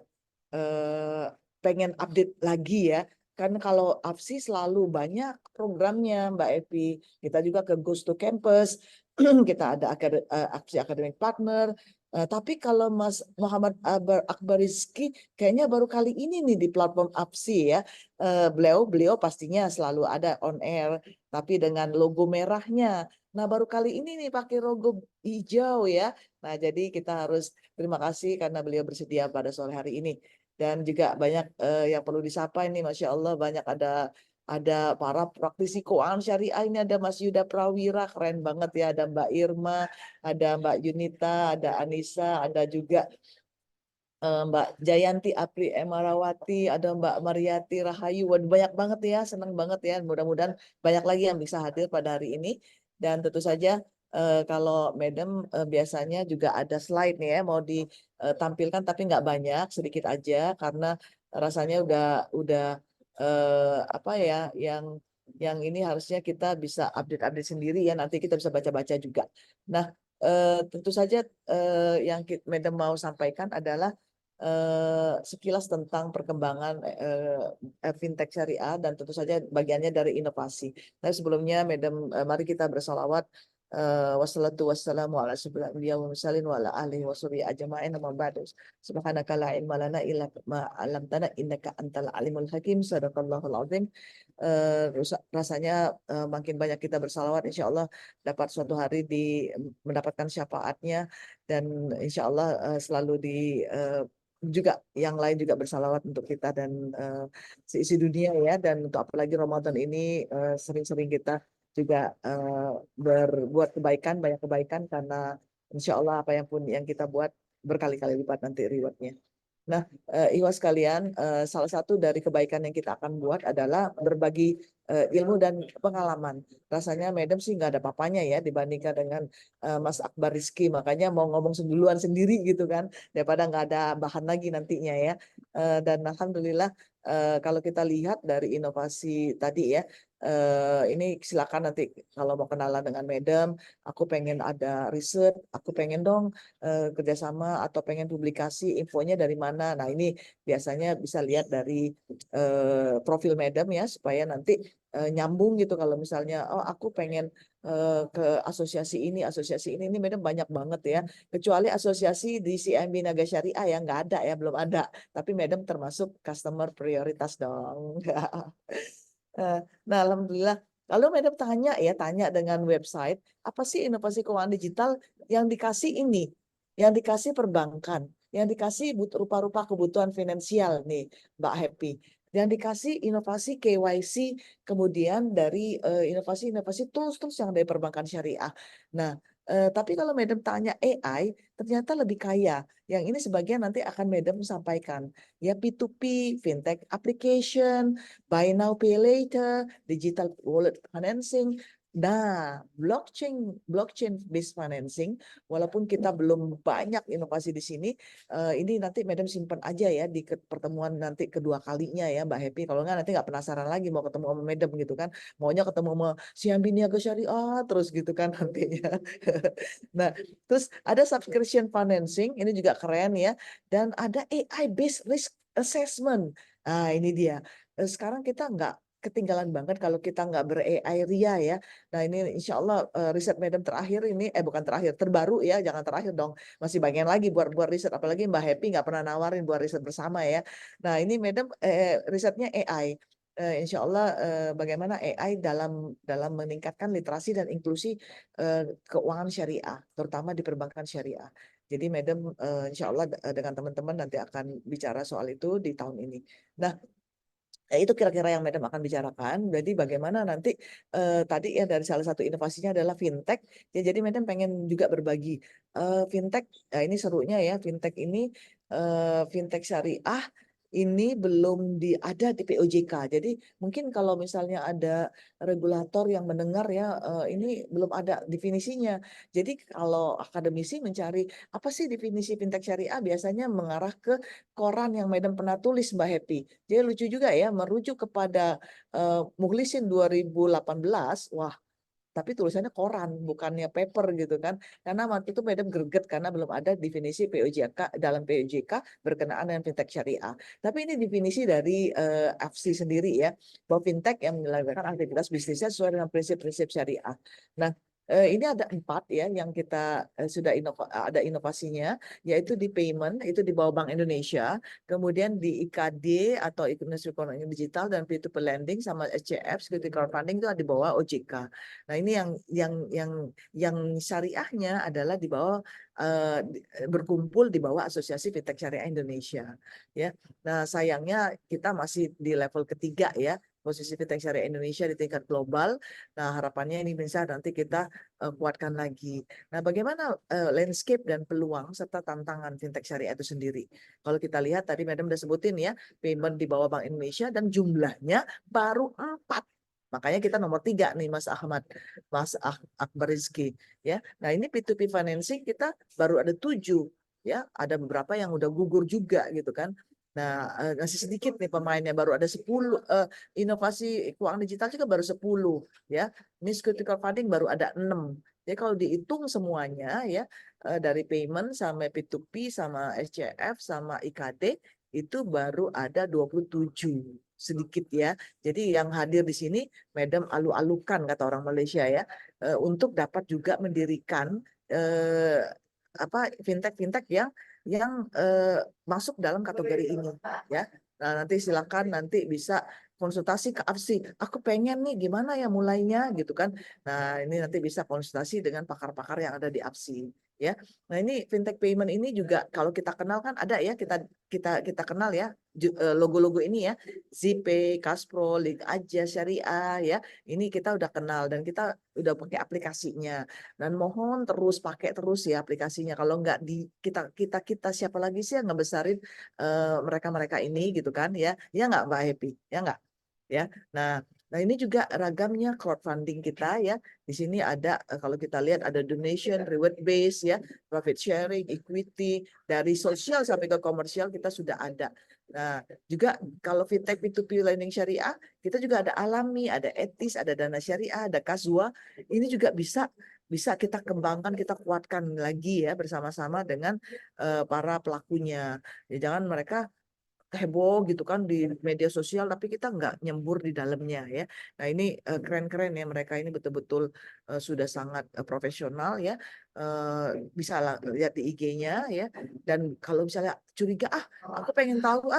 pengen update lagi ya. Kan kalau AFSI selalu banyak programnya Mbak Epi. Kita juga ke Goes to Campus, kita ada AFSI Academic Partner. Tapi kalau Mas Muhammad Akbar Rizky kayaknya baru kali ini nih di platform AFSI ya. Beliau pastinya selalu ada on air, tapi dengan logo merahnya. Nah baru kali ini nih pakai logo hijau ya. Nah jadi kita harus terima kasih karena beliau bersedia pada sore hari ini. Dan juga banyak yang perlu disapa ini, Masya Allah banyak ada para praktisi keuangan syariah. Ini ada Mas Yuda Prawira, keren banget ya. Ada Mbak Irma, ada Mbak Yunita, ada Anissa, ada juga Mbak Jayanti Apri Emarawati, ada Mbak Mariati Rahayu. Waduh, banyak banget ya, senang banget ya. Mudah-mudahan banyak lagi yang bisa hadir pada hari ini. Dan tentu saja kalau Madam biasanya juga ada slide nih ya, mau ditampilkan tapi nggak banyak, sedikit aja karena rasanya udah apa ya yang ini harusnya kita bisa update sendiri ya, nanti kita bisa baca-baca juga. Nah tentu saja yang Madam mau sampaikan adalah sekilas tentang perkembangan fintech syariah dan tentu saja bagiannya dari inovasi. Nah sebelumnya Madam mari kita bersalawat wassalatu wassalamu ala asyrofil mursalin wa ala alihi washabihi ajma'in amma ba'du. Subhanaka la ilma lana illa ma 'allamtana innaka antal alimul hakim. Shadaqallahul azim. Rasanya makin banyak kita bersalawat insyaallah dapat suatu hari mendapatkan syafaatnya dan insyaallah selalu juga yang lain juga bersalawat untuk kita dan seisi dunia ya. Dan untuk apalagi Ramadan ini sering-sering kita juga berbuat kebaikan, banyak kebaikan karena insya Allah apa yang kita buat berkali-kali lipat nanti rewardnya. Nah, Iwas sekalian, salah satu dari kebaikan yang kita akan buat adalah berbagi ilmu dan pengalaman. Rasanya Madam sih nggak ada papanya ya dibandingkan dengan Mas Akbar Rizky. Makanya mau ngomong duluan sendiri gitu kan, daripada nggak ada bahan lagi nantinya ya. Dan alhamdulillah kalau kita lihat dari inovasi tadi ya, ini silakan nanti kalau mau kenalan dengan Madam, aku pengen ada riset, aku pengen dong kerjasama atau pengen publikasi, infonya dari mana. Nah ini biasanya bisa lihat dari profil Madam ya, supaya nanti nyambung gitu. Kalau misalnya, oh aku pengen ke asosiasi ini Madam banyak banget ya. Kecuali asosiasi di CIMB Naga Syariah yang nggak ada ya, belum ada. Tapi Madam termasuk customer prioritas dong. Nah, alhamdulillah. Kalau Madam tanya dengan website, apa sih inovasi keuangan digital yang dikasih ini, yang dikasih perbankan, yang dikasih rupa-rupa kebutuhan finansial nih, Mbak Happy, yang dikasih inovasi KYC, kemudian dari inovasi-inovasi tools-tools yang dari perbankan syariah. Nah, tapi kalau Madam tanya AI, ternyata lebih kaya. Yang ini sebagian nanti akan Madam sampaikan. Ya P2P, fintech application, buy now pay later, digital wallet financing. Nah, blockchain based financing, walaupun kita belum banyak inovasi di sini, ini nanti Madam simpan aja ya di pertemuan nanti kedua kalinya ya Mbak Happy. Kalau nggak nanti nggak penasaran lagi mau ketemu sama Madam gitu kan, maunya ketemu sama CIMB Niaga Syariah terus gitu kan nantinya. Nah, terus ada subscription financing, ini juga keren ya, dan ada AI based risk assessment. Nah, ini dia. Sekarang kita nggak ketinggalan banget kalau kita nggak ber-AI RIA ya. Nah ini insya Allah riset Madam terakhir ini, bukan terakhir, terbaru ya, jangan terakhir dong. Masih bagian lagi buat riset, apalagi Mbak Happy nggak pernah nawarin buat riset bersama ya. Nah ini Madam risetnya AI. Insya Allah bagaimana AI dalam meningkatkan literasi dan inklusi keuangan syariah, terutama di perbankan syariah. Jadi Madam insya Allah dengan teman-teman nanti akan bicara soal itu di tahun ini. Nah, itu kira-kira yang Madam akan bicarakan. Jadi bagaimana nanti tadi ya dari salah satu inovasinya adalah fintech. Ya, jadi Madam pengen juga berbagi fintech. Nah, ini serunya ya fintech ini fintech syariah ini belum ada di POJK. Jadi mungkin kalau misalnya ada regulator yang mendengar ya ini belum ada definisinya. Jadi kalau akademisi mencari apa sih definisi fintech syariah, biasanya mengarah ke koran yang Madam pernah tulis Mbak Happy. Jadi lucu juga ya, merujuk kepada Mukhlisin 2018. Wah, tapi tulisannya koran, bukannya paper gitu kan. Karena waktu itu Madam greget karena belum ada definisi POJK dalam POJK berkenaan dengan fintech syariah. Tapi ini definisi dari AFSI sendiri ya, bahwa fintech yang menjalankan aktivitas bisnisnya sesuai dengan prinsip-prinsip syariah. Nah, ini ada 4 ya yang kita sudah ada inovasinya, yaitu di payment, itu di bawah Bank Indonesia, kemudian di IKD atau ekonomi digital, dan P2P lending sama SCF, security crowdfunding itu di bawah OJK. Nah ini yang syariahnya adalah di bawah berkumpul di bawah Asosiasi Fintech Syariah Indonesia. Ya, nah sayangnya kita masih di level ketiga ya, posisi fintech syariah Indonesia di tingkat global. Nah, harapannya ini bisa nanti kita kuatkan lagi. Nah, bagaimana landscape dan peluang serta tantangan fintech syariah itu sendiri? Kalau kita lihat tadi Madam udah sebutin ya, payment di bawah Bank Indonesia dan jumlahnya baru 4. Makanya kita nomor 3 nih Mas Ahmad, Mas Akbar Rizky. Ya, nah ini P2P financing kita baru ada 7. Ya, ada beberapa yang udah gugur juga gitu kan. Nah, masih sedikit nih pemainnya, baru ada 10. Inovasi keuangan digital juga baru 10 ya. Ini security crowdfunding baru ada 6. Jadi kalau dihitung semuanya ya, dari payment sampai P2P sama SCF sama IKD itu baru ada 27, sedikit ya. Jadi yang hadir di sini Madam alu-alukan kata orang Malaysia ya, untuk dapat juga mendirikan fintech yang masuk dalam kategori ini ya. Nah, nanti silakan nanti bisa konsultasi ke AFSI. Aku pengen nih gimana ya mulainya gitu kan. Nah, ini nanti bisa konsultasi dengan pakar-pakar yang ada di AFSI ya. Nah, ini fintech payment ini juga kalau kita kenal kan ada ya, kita kenal ya logo-logo ini ya, Zipay, Kaspro, Link Aja, Syariah ya. Ini kita udah kenal dan kita udah pakai aplikasinya. Dan mohon terus pakai terus ya aplikasinya. Kalau nggak di kita siapa lagi sih yang ngebesarin mereka-mereka ini gitu kan ya. Ya nggak Mbak Happy? Ya nggak? Ya. Nah, ini juga ragamnya crowdfunding kita ya. Di sini ada kalau kita lihat ada donation, reward base ya, profit sharing, equity, dari sosial sampai ke komersial kita sudah ada. Nah, juga kalau fintech P2P lending syariah, kita juga ada alami, ada etis, ada dana syariah, ada kaswa. Ini juga bisa kita kembangkan, kita kuatkan lagi ya bersama-sama dengan para pelakunya. Ya, jangan mereka heboh gitu kan di media sosial tapi kita nggak nyembur di dalamnya ya. Nah, ini keren-keren ya, mereka ini betul-betul sudah sangat profesional ya. Bisa lihat di IG-nya ya. Dan kalau misalnya curiga aku pengen tahu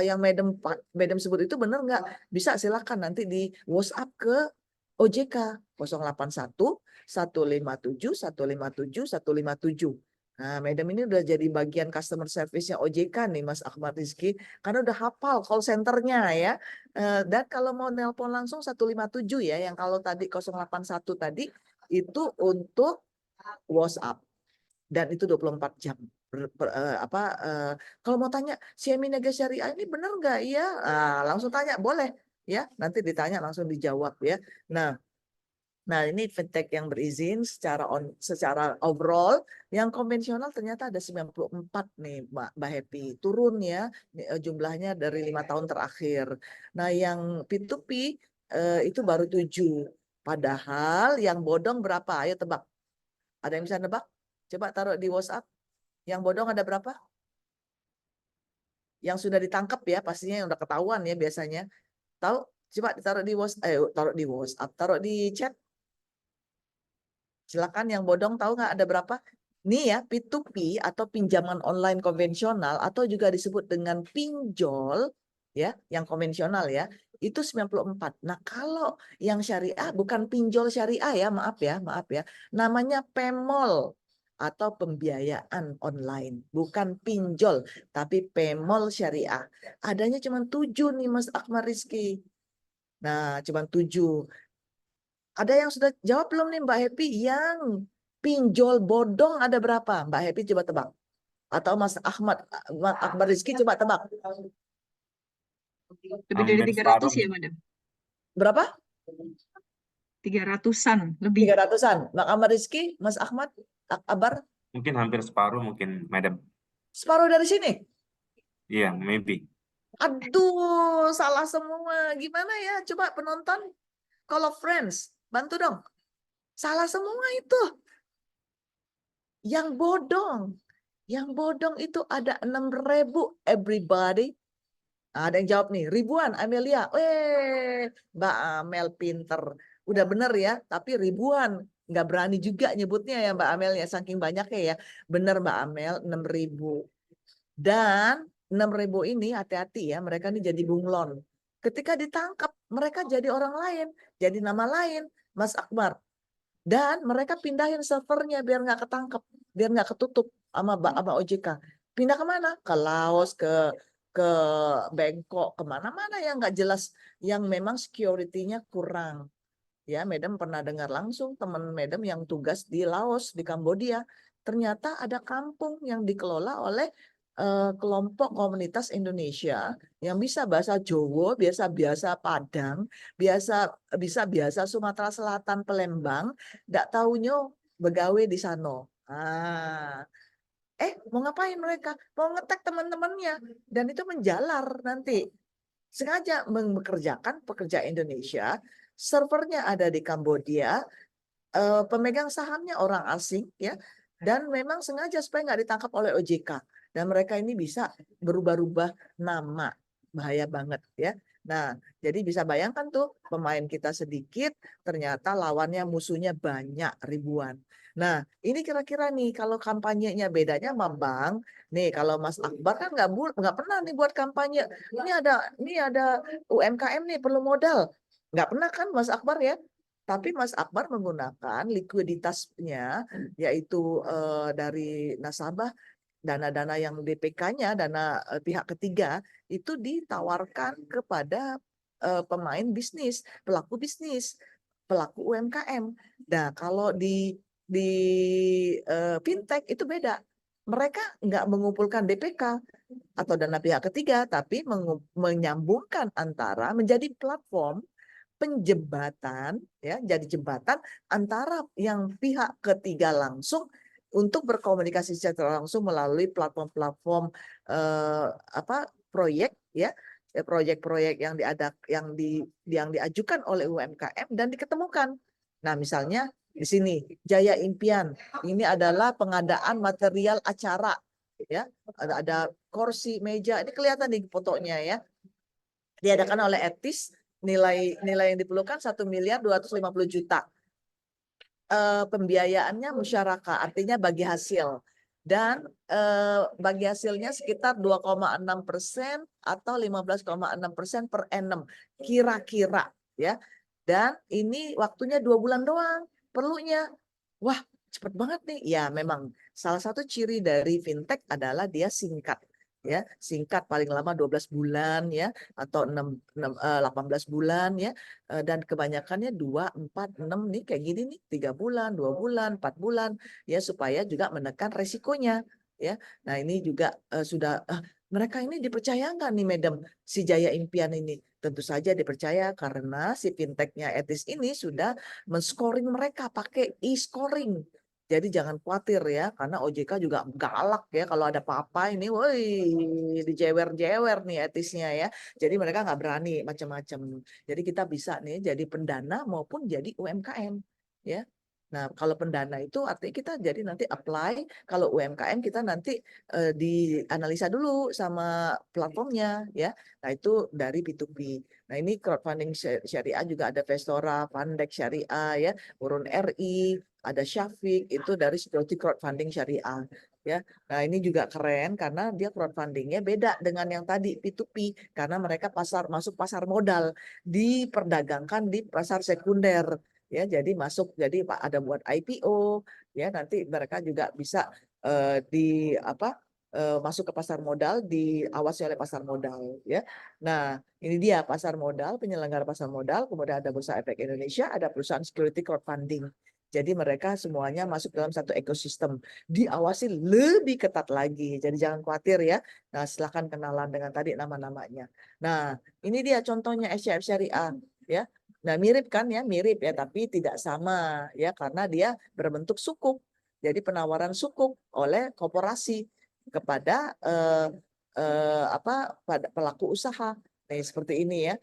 yang Madam sebut itu benar nggak, bisa silakan nanti di WhatsApp ke OJK 081 157 157 157. Nah, Madam ini udah jadi bagian customer service-nya OJK nih, Mas Ahmad Rizky, karena udah hafal call center-nya ya. Dan kalau mau nelpon langsung 157 ya, yang kalau tadi 081 tadi, itu untuk WhatsApp. Dan itu 24 jam. Kalau mau tanya, CMI Niaga Syariah ini benar nggak? Iya, langsung tanya, boleh. Ya, nanti ditanya langsung dijawab ya. Nah, ini fintech yang berizin secara overall, yang konvensional ternyata ada 94 nih Mbak Happy. Turun ya jumlahnya dari 5 tahun terakhir. Nah, yang P2P itu baru 7. Padahal yang bodong berapa? Ayo tebak. Ada yang bisa nebak? Coba taruh di WhatsApp. Yang bodong ada berapa? Yang sudah ditangkap ya, pastinya yang udah ketahuan ya biasanya. Tahu? Coba ditaruh di WhatsApp, taruh di chat. Silakan yang bodong tahu nggak ada berapa? Nih ya, P2P atau pinjaman online konvensional atau juga disebut dengan pinjol ya, yang konvensional ya, itu 94. Nah, kalau yang syariah bukan pinjol syariah ya, maaf ya. Namanya pemol atau pembiayaan online, bukan pinjol, tapi pemol syariah. Adanya cuma 7 nih Mas Ahmad Rizky. Nah, cuma 7. Ada yang sudah jawab belum nih Mbak Happy? Yang pinjol bodong ada berapa? Mbak Happy coba tebak. Atau Mas Ahmad Rizky coba tebak. Lebih dari 300 ya, Madam? Berapa? 300-an lebih. 300-an. Mbak Ahmad Rizky, Mas Ahmad, Akbar? Mungkin hampir separuh mungkin, Madam. Separuh dari sini? Iya, maybe. Aduh, salah semua. Gimana ya? Coba penonton, call of friends, bantu dong. Salah semua itu. Yang bodong itu ada 6.000 everybody. Ada yang jawab nih, ribuan Amelia. Mbak Amel pinter. Udah bener ya, tapi ribuan. Nggak berani juga nyebutnya ya Mbak Amel ya, saking banyaknya ya. Bener Mbak Amel, 6.000. Dan 6.000 ini hati-hati ya, mereka ini jadi bunglon. Ketika ditangkap, mereka jadi orang lain, jadi nama lain, Mas Akbar. Dan mereka pindahin servernya biar nggak ketangkep, biar nggak ketutup sama OJK. Pindah kemana? Ke Laos, ke Bangkok, kemana-mana yang nggak jelas, yang memang security-nya kurang. Ya, Madam pernah dengar langsung teman Madam yang tugas di Laos, di Kambodia. Ternyata ada kampung yang dikelola oleh kelompok komunitas Indonesia yang bisa bahasa Jawa, biasa Padang, bisa Sumatera Selatan, Palembang, nggak taunya begawe di sana. Mau ngapain mereka? Mau ngetek teman-temannya, dan itu menjalar nanti. Sengaja mempekerjakan pekerja Indonesia, servernya ada di Kambodia, pemegang sahamnya orang asing ya, dan memang sengaja supaya nggak ditangkap oleh OJK. Dan mereka ini bisa berubah-ubah nama, bahaya banget ya. Nah, jadi bisa bayangkan tuh pemain kita sedikit, ternyata lawannya musuhnya banyak ribuan. Nah, ini kira-kira nih kalau kampanyenya bedanya sama bank. Nih kalau Mas Akbar kan nggak pernah nih buat kampanye. Ini ada UMKM nih perlu modal. Nggak pernah kan Mas Akbar ya? Tapi Mas Akbar menggunakan likuiditasnya, yaitu dari nasabah, dana-dana yang DPK-nya, dana pihak ketiga, itu ditawarkan kepada pemain bisnis, pelaku UMKM. Nah, kalau di fintech itu beda. Mereka nggak mengumpulkan DPK atau dana pihak ketiga, tapi menyambungkan antara menjadi platform penjembatan, ya, jadi jembatan antara yang pihak ketiga langsung untuk berkomunikasi secara langsung melalui platform-platform proyek, ya, proyek-proyek yang diajukan oleh UMKM dan diketemukan. Nah, misalnya di sini Jaya Impian, ini adalah pengadaan material acara, ya, ada kursi, meja, ini kelihatan di fotonya, ya, diadakan oleh Etis. Nilai yang diperlukan 1.250.000.000. Pembiayaannya musyarakah, artinya bagi hasil, dan bagi hasilnya sekitar 2,6% atau 15,6% per annum kira-kira, ya. Dan ini waktunya 2 bulan doang perlunya. Wah, cepet banget nih. Ya, memang salah satu ciri dari fintech adalah dia singkat. Ya, singkat, paling lama 12 bulan, ya, atau 18 bulan, ya, dan kebanyakannya 2, 4, 6 nih kayak gini nih, 3 bulan, 2 bulan, 4 bulan, ya, supaya juga menekan resikonya, ya. Nah, ini juga sudah mereka ini dipercaya nggak nih, Madam, si Jaya Impian ini? Tentu saja dipercaya karena si fintechnya Etis ini sudah men-scoring mereka pakai e-scoring. Jadi jangan khawatir, ya, karena OJK juga galak, ya, kalau ada apa-apa ini, woi, dijewer-jewer nih Etisnya, ya. Jadi mereka nggak berani macam-macam. Jadi kita bisa nih jadi pendana maupun jadi UMKM, ya. Nah, kalau pendana itu artinya kita jadi nanti apply, kalau UMKM kita nanti dianalisa dulu sama platformnya, ya. Nah, itu dari B2B. Nah, ini crowdfunding syariah juga ada Vestora, Fundek Syariah, ya, Urun RI, ada Syafiq, itu dari security crowdfunding syariah, ya. Nah, ini juga keren karena dia crowdfundingnya beda dengan yang tadi P2P, karena mereka masuk pasar modal, diperdagangkan di pasar sekunder, ya. Jadi jadi ada buat IPO, ya, nanti mereka juga bisa masuk ke pasar modal, diawasi oleh pasar modal, ya. Nah, ini dia pasar modal, penyelenggara pasar modal, kemudian ada Bursa Efek Indonesia, ada perusahaan security crowdfunding. Jadi mereka semuanya masuk dalam satu ekosistem, diawasi lebih ketat lagi. Jadi jangan khawatir, ya. Nah, silakan kenalan dengan tadi nama-namanya. Nah, ini dia contohnya SCF Syariah, ya. Nah, mirip kan, ya, mirip, ya, tapi tidak sama, ya, karena dia berbentuk sukuk. Jadi penawaran sukuk oleh korporasi kepada pada pelaku usaha. Nah, seperti ini, ya.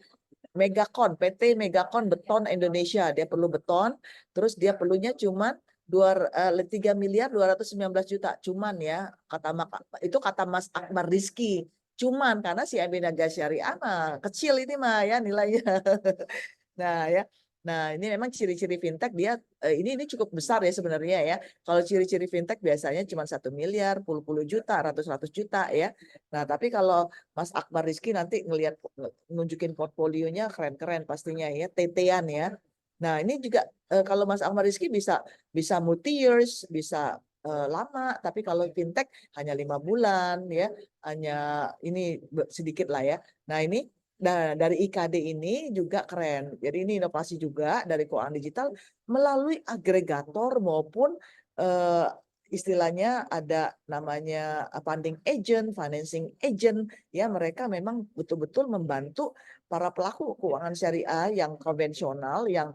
Megakon, PT Megakon Beton Indonesia, dia perlu beton, terus dia perlunya cuman 3.219.000.000, cuman, ya, itu kata Mas Akbar Rizky, cuman karena si Niaga Syariah mah kecil ini mah, ya, nilainya. Nah, ya. Nah, ini memang ciri-ciri fintech dia ini cukup besar, ya, sebenarnya, ya. Kalau ciri-ciri fintech biasanya cuma 1 miliar, puluh juta, ratus juta, ya. Nah, tapi kalau Mas Akbar Rizky nanti nunjukin portfolionya keren-keren pastinya, ya, TT-an, ya. Nah, ini juga kalau Mas Akbar Rizky bisa multi years, bisa lama, tapi kalau fintech hanya 5 bulan, ya, hanya ini sedikit lah, ya. Nah, ini dari IKD ini juga keren. Jadi ini inovasi juga dari keuangan digital melalui agregator maupun istilahnya ada namanya funding agent, financing agent, ya, mereka memang betul-betul membantu para pelaku keuangan syariah yang konvensional, yang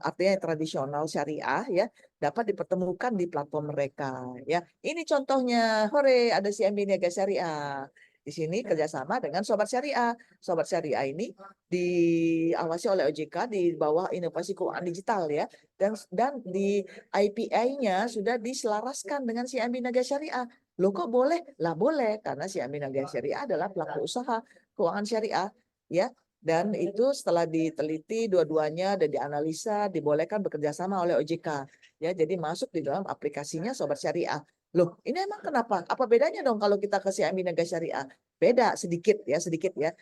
artinya tradisional syariah, ya, dapat dipertemukan di platform mereka, ya. Ini contohnya, hore, ada CMB Niaga Syariah. Di sini kerjasama dengan Sobat Syariah. Sobat Syariah ini diawasi oleh OJK di bawah inovasi keuangan digital, ya. Dan di IPI-nya sudah diselaraskan dengan CIMB Niaga Syariah. Loh, kok boleh? Lah boleh, karena CIMB Niaga Syariah adalah pelaku usaha keuangan syariah, ya. Dan itu setelah diteliti dua-duanya dan dianalisa, dibolehkan bekerja sama oleh OJK, ya. Jadi masuk di dalam aplikasinya Sobat Syariah. Loh, ini emang kenapa? Apa bedanya dong kalau kita ke CIMB Niaga Syariah? beda sedikit ya.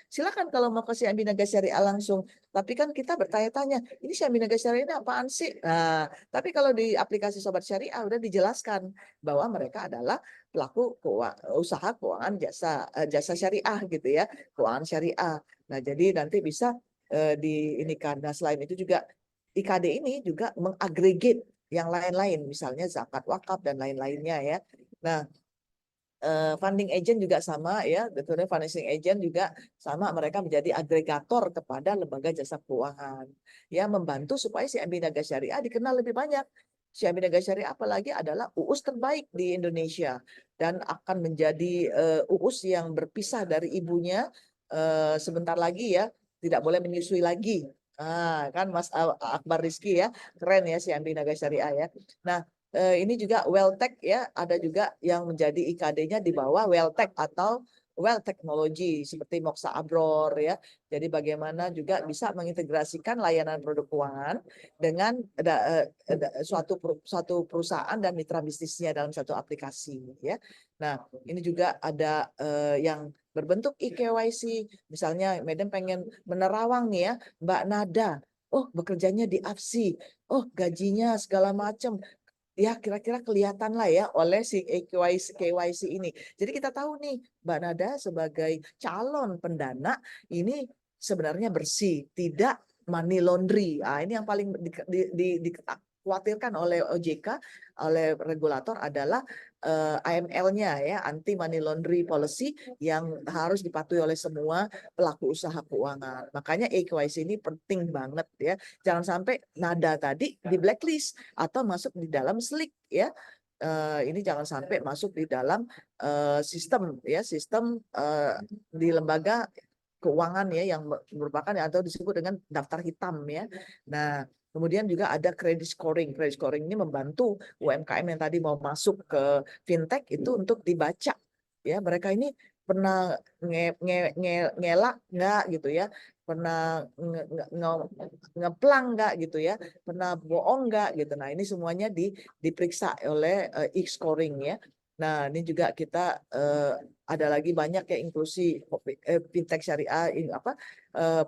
Silakan kalau mau ke CIMB Niaga Syariah langsung. Tapi kan kita bertanya-tanya, ini CIMB Niaga Syariah ini apaan sih? Nah, tapi kalau di aplikasi Sobat Syariah udah dijelaskan bahwa mereka adalah pelaku usaha keuangan jasa syariah gitu ya, keuangan syariah. Nah, jadi nanti bisa diinikan. Nah, selain itu juga IKD ini juga mengagregate yang lain-lain, misalnya zakat wakaf dan lain-lainnya ya. Nah, funding agent juga sama ya, betulnya financing agent juga sama, mereka menjadi agregator kepada lembaga jasa keuangan ya, membantu supaya CIMB Niaga Syariah dikenal lebih banyak. CIMB Niaga Syariah apalagi adalah UUS terbaik di Indonesia dan akan menjadi UUS yang berpisah dari ibunya sebentar lagi ya, tidak boleh menyusui lagi. Kan Mas Akbar Rizky ya, keren ya CIMB Niaga Syariah ya. Nah, ini juga Welltech ya, ada juga yang menjadi IKD-nya di bawah Welltech atau Well Technology seperti Moxa Abror ya. Jadi bagaimana juga bisa mengintegrasikan layanan produk keuangan dengan suatu perusahaan dan mitra bisnisnya dalam satu aplikasi ya. Nah, ini juga ada yang berbentuk eKYC, misalnya Madam pengen menerawang nih ya, Mbak Nada, oh bekerjanya di AFSI, oh gajinya segala macam, ya kira-kira kelihatan lah ya oleh si KYC ini. Jadi kita tahu nih Mbak Nada sebagai calon pendana ini sebenarnya bersih, tidak money laundry. Ini yang paling dikhawatirkan oleh OJK, oleh regulator adalah AML-nya ya, anti money laundry policy yang harus dipatuhi oleh semua pelaku usaha keuangan. Makanya EKYC ini penting banget ya. Jangan sampai Nada tadi di blacklist atau masuk di dalam SLIC ya. Ini jangan sampai masuk di dalam sistem di lembaga keuangan ya yang merupakan atau disebut dengan daftar hitam ya. Nah, kemudian juga ada credit scoring. Credit scoring ini membantu UMKM yang tadi mau masuk ke fintech itu untuk dibaca ya, mereka ini pernah ngelak nggak gitu ya, pernah ngeplang nggak gitu ya, pernah bohong nggak gitu. Nah, ini semuanya diperiksa oleh e-scoring ya. Nah, ini juga kita ada lagi banyak ya inklusi fintech syariah ini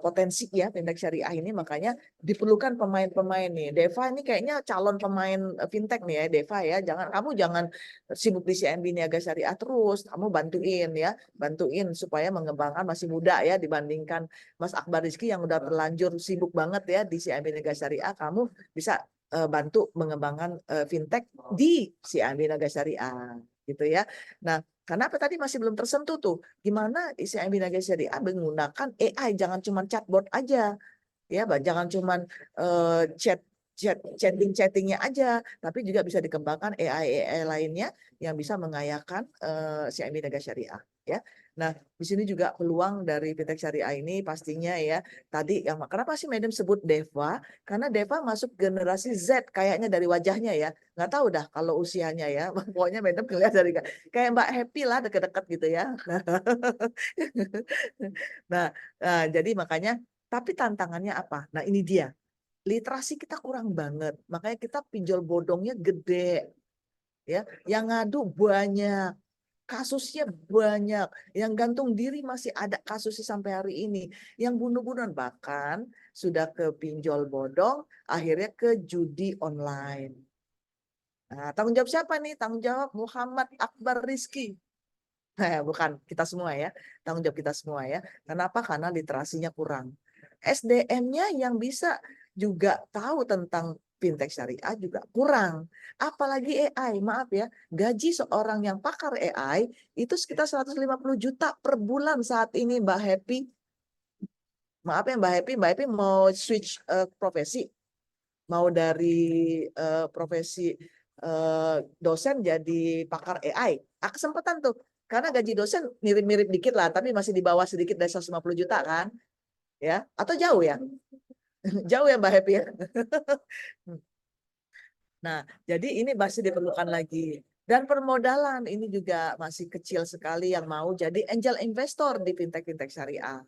potensi ya fintech syariah ini, makanya diperlukan pemain-pemain nih. Deva ini kayaknya calon pemain fintech nih ya, Deva ya. Kamu jangan sibuk di CIMB Niaga Syariah terus, kamu bantuin supaya mengembangkan, masih muda ya dibandingkan Mas Akbar Rizky yang udah terlanjur sibuk banget ya di CIMB Niaga Syariah. Kamu bisa bantu mengembangkan fintech di CIMB Niaga Syariah gitu ya. Nah, kenapa tadi masih belum tersentuh tuh? Gimana CIMB Niaga Syariah menggunakan AI, jangan cuma chatbot aja. Ya, jangan cuma chattingnya aja, tapi juga bisa dikembangkan AI lainnya yang bisa mengayakan CIMB Niaga Syariah ya. Nah, di sini juga peluang dari fintech syariah ini pastinya ya. Tadi yang kenapa sih Madam sebut Deva? Karena Deva masuk generasi Z kayaknya dari wajahnya ya. Nggak tahu dah kalau usianya ya. Pokoknya Madam kelihatan dari kayak Mbak Happy lah, deket-deket gitu ya. Nah, jadi makanya tapi tantangannya apa? Nah, ini dia. Literasi kita kurang banget. Makanya kita pinjol bodongnya gede. Ya, yang ngadu banyak. Kasusnya banyak, yang gantung diri masih ada kasusnya sampai hari ini, yang bunuh-bunuhan bahkan sudah ke pinjol bodong, akhirnya ke judi online. Nah, tanggung jawab siapa nih? Tanggung jawab Muhammad Akbar Rizky. Bukan, kita semua ya, tanggung jawab kita semua ya. Kenapa? Karena literasinya kurang. SDM-nya yang bisa juga tahu tentang fintech syariah juga kurang. Apalagi AI, maaf ya, gaji seorang yang pakar AI itu sekitar 150 juta per bulan saat ini Mbak Happy. Maaf ya Mbak Happy mau switch profesi. Mau dari profesi dosen jadi pakar AI. Kesempatan tuh. Karena gaji dosen mirip-mirip dikit lah, tapi masih di bawah sedikit dari 150 juta kan. Ya, atau jauh ya? Jauh ya Mbak Happy ya. Nah, jadi ini masih diperlukan lagi. Dan permodalan ini juga masih kecil sekali yang mau jadi angel investor di fintech-fintech syariah.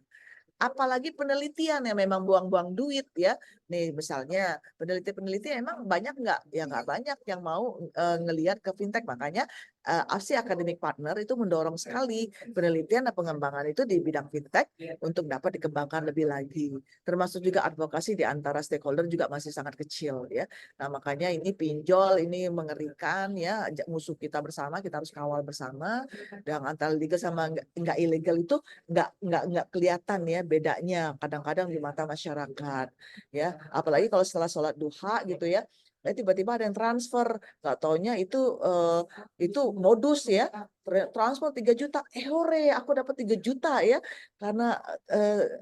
Apalagi penelitian yang memang buang-buang duit ya. Nih misalnya peneliti-peneliti emang banyak nggak? Ya nggak banyak yang mau ngelihat ke fintech. Makanya AFSI Academic Partner itu mendorong sekali penelitian dan pengembangan itu di bidang fintech untuk dapat dikembangkan lebih lagi. Termasuk juga advokasi di antara stakeholder juga masih sangat kecil ya. Nah, makanya ini pinjol ini mengerikan ya, musuh kita bersama, kita harus kawal bersama. Dan antara legal sama nggak ilegal itu nggak kelihatan ya bedanya kadang-kadang di mata masyarakat ya. Apalagi kalau setelah sholat duha gitu ya, tiba-tiba ada yang transfer, nggak taunya itu modus ya, transfer 3 juta, hore, aku dapat 3 juta ya, karena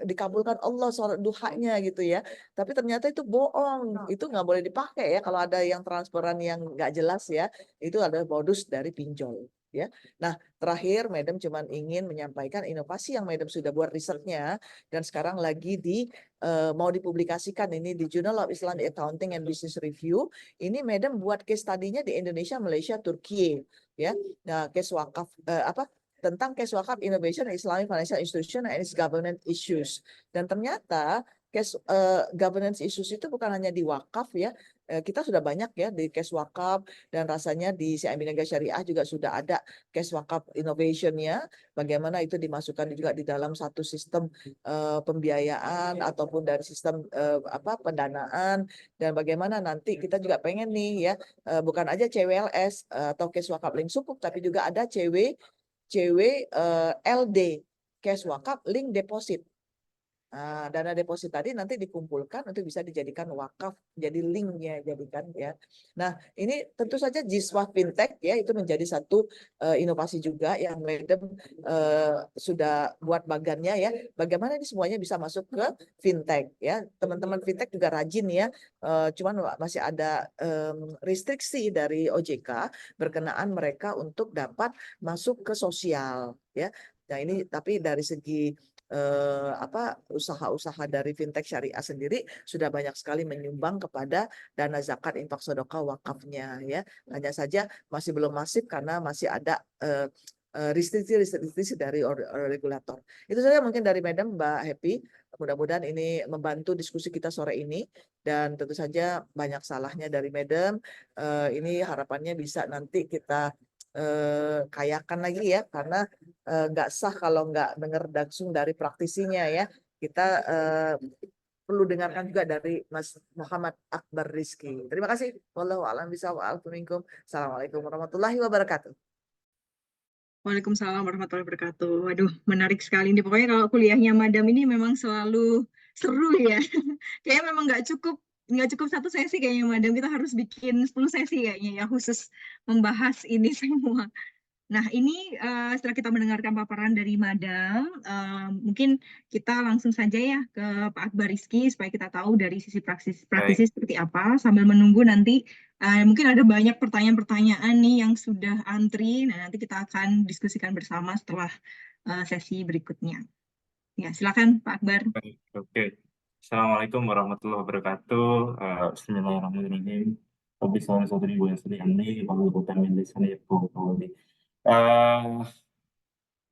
dikabulkan Allah sholat duhanya gitu ya. Tapi ternyata itu bohong, itu nggak boleh dipakai ya kalau ada yang transferan yang nggak jelas ya, itu adalah modus dari pinjol. Ya, nah terakhir, Madam cuma ingin menyampaikan inovasi yang Madam sudah buat risetnya dan sekarang lagi mau dipublikasikan ini di Journal of Islamic Accounting and Business Review. Ini Madam buat case study-nya di Indonesia, Malaysia, Turki, ya. Nah, case wakaf tentang case wakaf innovation Islamic financial institution and its governance issues. Dan ternyata case governance issues itu bukan hanya di wakaf ya. Kita sudah banyak ya di case wakaf dan rasanya di CIMB Niaga Syariah juga sudah ada case wakaf innovation-nya. Bagaimana itu dimasukkan juga di dalam satu sistem pembiayaan ataupun dari sistem pendanaan, dan bagaimana nanti kita juga pengen nih ya, bukan aja CWLS atau case wakaf link sukuk, tapi juga ada LD, cash wakaf link deposit. Nah, dana deposit tadi nanti dikumpulkan untuk bisa dijadikan wakaf, jadi linknya jadikan ya. Nah, ini tentu saja Jiswa Fintech ya, itu menjadi satu inovasi juga yang Madam sudah buat bagannya ya. Bagaimana ini semuanya bisa masuk ke fintech ya. Teman-teman fintech juga rajin ya. Cuman masih ada restriksi dari OJK berkenaan mereka untuk dapat masuk ke sosial ya. Nah, ini tapi dari segi usaha-usaha dari fintech syariah sendiri sudah banyak sekali menyumbang kepada dana zakat infak sedekah wakafnya ya. Hanya saja masih belum masif karena masih ada restriksi dari regulator. Itu saja mungkin dari Madam, Mbak Happy. Mudah-mudahan ini membantu diskusi kita sore ini, dan tentu saja banyak salahnya dari Madam. Ini harapannya bisa nanti kita kayakan lagi ya, karena nggak sah kalau nggak dengar langsung dari praktisinya ya. Kita perlu dengarkan juga dari Mas Muhammad Akbar Rizky. Terima kasih. Wallahu a'lam bishawab. Assalamualaikum warahmatullahi wabarakatuh. Waalaikumsalam warahmatullahi wabarakatuh. Waduh, menarik sekali nih. Pokoknya kalau kuliahnya Madam ini memang selalu seru ya. Kayaknya memang nggak cukup satu sesi kayaknya Madam. Kita harus bikin 10 sesi kayaknya ya, khusus membahas ini semua. Nah, ini setelah kita mendengarkan paparan dari Madam, mungkin kita langsung saja ya ke Pak Akbar Rizky supaya kita tahu dari sisi praktisi seperti apa, sambil menunggu nanti mungkin ada banyak pertanyaan-pertanyaan nih yang sudah antri. Nah, nanti kita akan diskusikan bersama setelah sesi berikutnya. Ya, silakan Pak Akbar. Oke. Assalamualaikum warahmatullahi wabarakatuh. Bismillahirrahmanirrahim.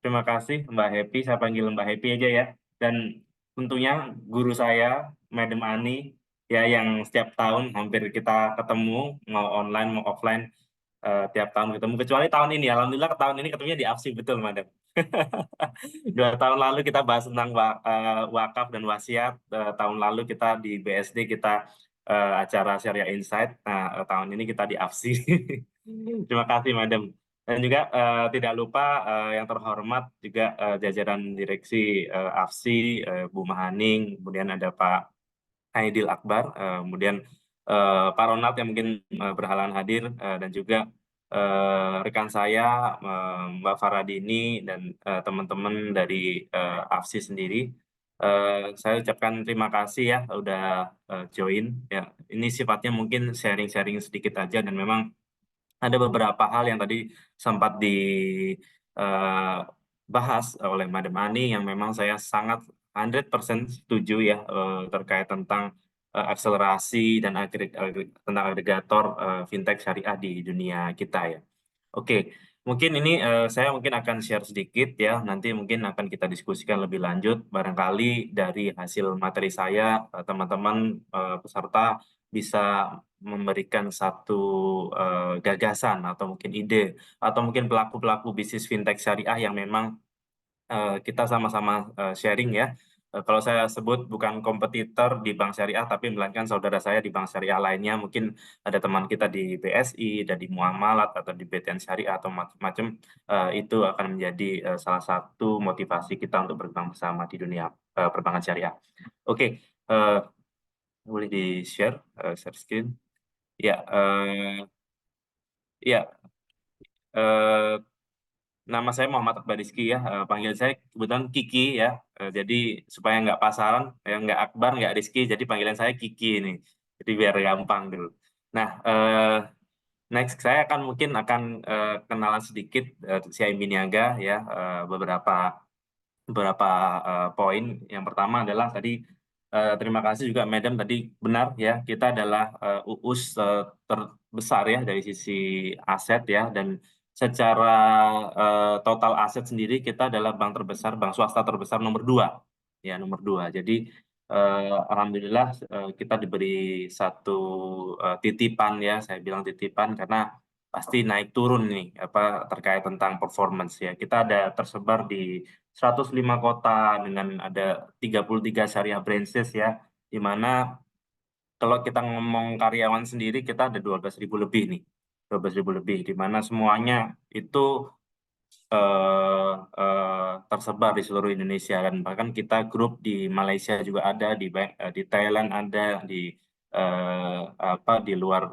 Terima kasih Mbak Happy, saya panggil Mbak Happy aja ya. Dan tentunya guru saya, Madam Ani, ya, yang setiap tahun hampir kita ketemu, mau online mau offline, tiap tahun ketemu. Kecuali tahun ini, alhamdulillah tahun ini ketemunya di AFSI, betul Madam. 2 tahun lalu kita bahas tentang wakaf dan wasiat. Tahun lalu kita di BSD kita acara Syariah Insight. Nah, tahun ini kita di AFSI. Terima kasih Madam. Dan juga tidak lupa yang terhormat juga jajaran direksi AFSI, Bu Mahaning, kemudian ada Pak Aidil Akbar, kemudian Pak Ronald yang mungkin berhalangan hadir, dan juga rekan saya Mbak Faradini dan teman-teman dari AFSI sendiri. Saya ucapkan terima kasih ya udah join ya. Ini sifatnya mungkin sharing-sharing sedikit aja, dan memang ada beberapa hal yang tadi sempat dibahas oleh Madam Ani yang memang saya sangat 100% setuju ya, terkait tentang akselerasi dan tentang agregator fintech syariah di dunia kita ya. Oke, mungkin ini saya mungkin akan share sedikit ya, nanti mungkin akan kita diskusikan lebih lanjut. Barangkali dari hasil materi saya, teman-teman peserta bisa memberikan satu gagasan atau mungkin ide atau mungkin pelaku-pelaku bisnis fintech syariah yang memang kita sama-sama sharing ya. Kalau saya sebut bukan kompetitor di bank syariah, tapi melainkan saudara saya di bank syariah lainnya. Mungkin ada teman kita di BSI, ada di Muamalat, atau di BTN Syariah, atau macam-macam. Itu akan menjadi salah satu motivasi kita untuk berkembang bersama di dunia perbankan syariah. Oke, boleh di-share, share screen. Ya, nama saya Muhammad Akbar Rizky ya, panggil saya kebetulan Kiki ya. Jadi supaya nggak pasaran, nggak Akbar, nggak Rizky, jadi panggilan saya Kiki ini. Jadi biar gampang dulu. Nah, next saya mungkin akan kenalan sedikit CIMB Niaga ya, beberapa poin. Yang pertama adalah tadi terima kasih juga Madam tadi benar ya, kita adalah UUS terbesar ya dari sisi aset ya, dan secara total aset sendiri kita adalah bank terbesar, bank swasta terbesar nomor 2 ya, nomor 2. Jadi alhamdulillah kita diberi satu titipan ya, saya bilang titipan karena pasti naik turun nih terkait tentang performance ya. Kita ada tersebar di 105 kota dengan ada 33 syariah branches ya, di mana kalau kita ngomong karyawan sendiri kita ada 12.000 lebih nih, 12.000 lebih, di mana semuanya itu tersebar di seluruh Indonesia, dan bahkan kita grup di Malaysia juga ada, di Thailand ada, di luar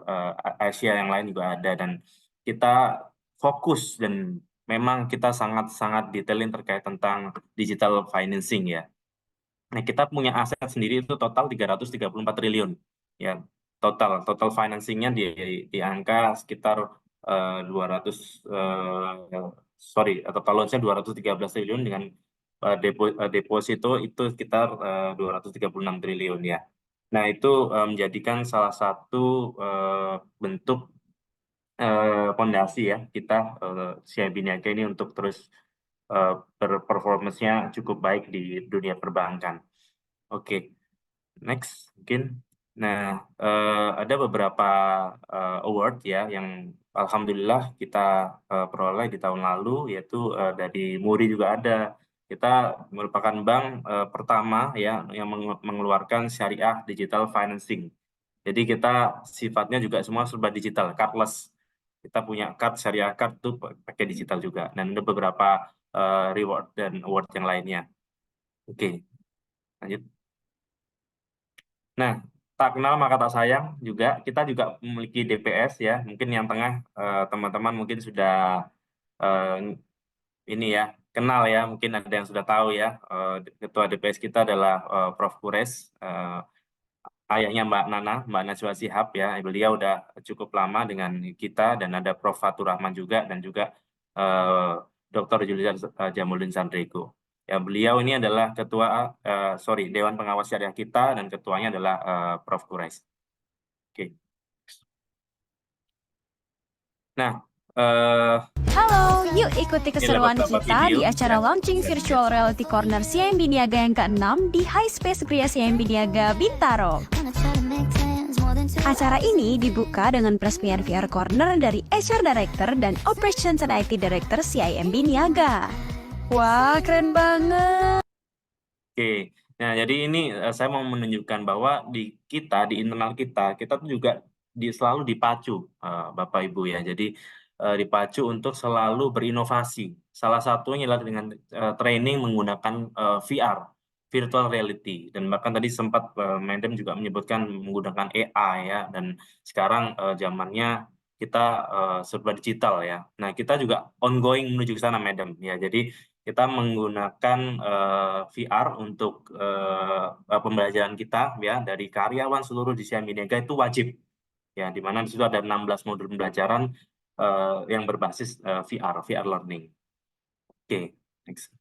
Asia yang lain juga ada, dan kita fokus dan memang kita sangat detailin terkait tentang digital financing ya. Nah, kita punya aset sendiri itu total 334 triliun ya, total financingnya di angka sekitar total loan-nya 213 triliun dengan deposito itu sekitar 236 triliun ya. Nah, itu menjadikan salah satu bentuk fondasi ya kita CIMB Niaga ini untuk terus performance-nya cukup baik di dunia perbankan. Oke, next mungkin. Nah, ada beberapa award ya yang alhamdulillah kita peroleh di tahun lalu, yaitu dari Muri juga ada. Kita merupakan bank pertama ya yang mengeluarkan syariah digital financing. Jadi kita sifatnya juga semua serba digital, cardless. Kita punya card, syariah card itu pakai digital juga. Dan ada beberapa reward dan award yang lainnya. Oke, lanjut. Nah, tak kenal maka tak sayang juga, kita juga memiliki DPS ya. Mungkin yang tengah teman-teman mungkin sudah ini ya, kenal ya, mungkin ada yang sudah tahu ya. Ketua DPS kita adalah Prof. Kures, ayahnya Mbak Najwa Shihab ya. Beliau udah cukup lama dengan kita, dan ada Prof. Fatur Rahman juga, dan juga Dr. Julian Jamuluddin Sandrego. Ya, beliau ini adalah Dewan Pengawas Syariah kita, dan ketuanya adalah Prof. Kures. Oke. Nah, halo, yuk ikuti keseruan kita di acara launching Virtual Reality Corner CIMB Niaga yang ke-6 di High Space Pria CIMB Niaga Bintaro. Acara ini dibuka dengan peresmian VR Corner dari HR Director dan Operations and IT Director CIMB Niaga. Wah, keren banget. Oke, nah jadi ini saya mau menunjukkan bahwa di internal kita tuh juga selalu dipacu, Bapak Ibu ya. Jadi dipacu untuk selalu berinovasi. Salah satunya adalah dengan training menggunakan VR, virtual reality, dan bahkan tadi sempat Madam juga menyebutkan menggunakan AI ya, dan sekarang zamannya kita serba digital ya. Nah, kita juga ongoing menuju ke sana Madam ya. Jadi kita menggunakan VR untuk pembelajaran kita ya, dari karyawan seluruh di CIMB Niaga itu wajib ya, di mana di situ ada 16 modul pembelajaran yang berbasis VR learning. Oke, next.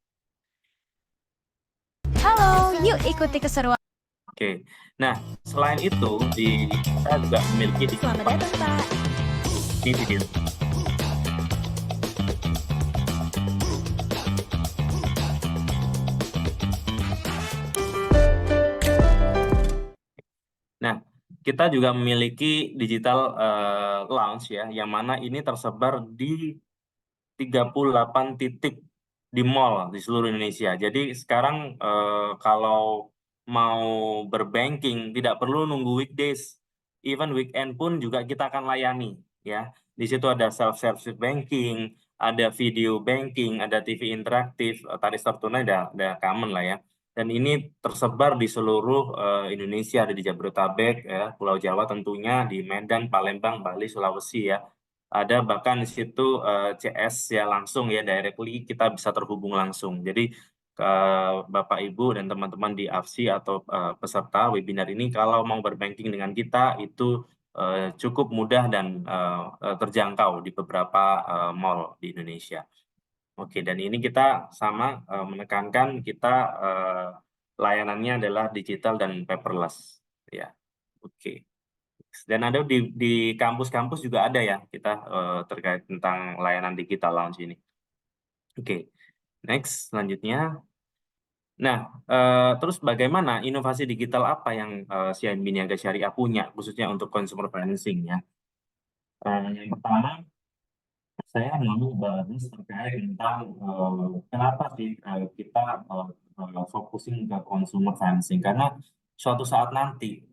Halo, yuk ikuti keseruan. Oke, nah selain itu kita juga memiliki Selamat datang, Pak. Di video. Nah, kita juga memiliki digital lounge ya, yang mana ini tersebar di 38 titik di mall di seluruh Indonesia. Jadi sekarang kalau mau berbanking tidak perlu nunggu weekdays, even weekend pun juga kita akan layani ya. Di situ ada self-service banking, ada video banking, ada TV interaktif, tarif tunai ada common lah ya. Dan ini tersebar di seluruh Indonesia, ada di Jabodetabek, ya, Pulau Jawa tentunya, di Medan, Palembang, Bali, Sulawesi ya. Ada bahkan di situ CS ya langsung ya, directly kita bisa terhubung langsung. Jadi Bapak Ibu dan teman-teman di AFSI atau peserta webinar ini kalau mau berbanking dengan kita itu cukup mudah dan terjangkau di beberapa mall di Indonesia. Oke, dan ini kita sama menekankan kita layanannya adalah digital dan paperless ya. Oke. Dan ada di kampus-kampus juga ada ya kita terkait tentang layanan digital lounge ini. Oke. Next, selanjutnya. Nah, terus bagaimana inovasi digital apa yang CIMB Niaga Syariah punya khususnya untuk consumer financing ya? Yang pertama, saya mau bahas terkait tentang kenapa sih kita fokusin ke consumer financing, karena suatu saat nanti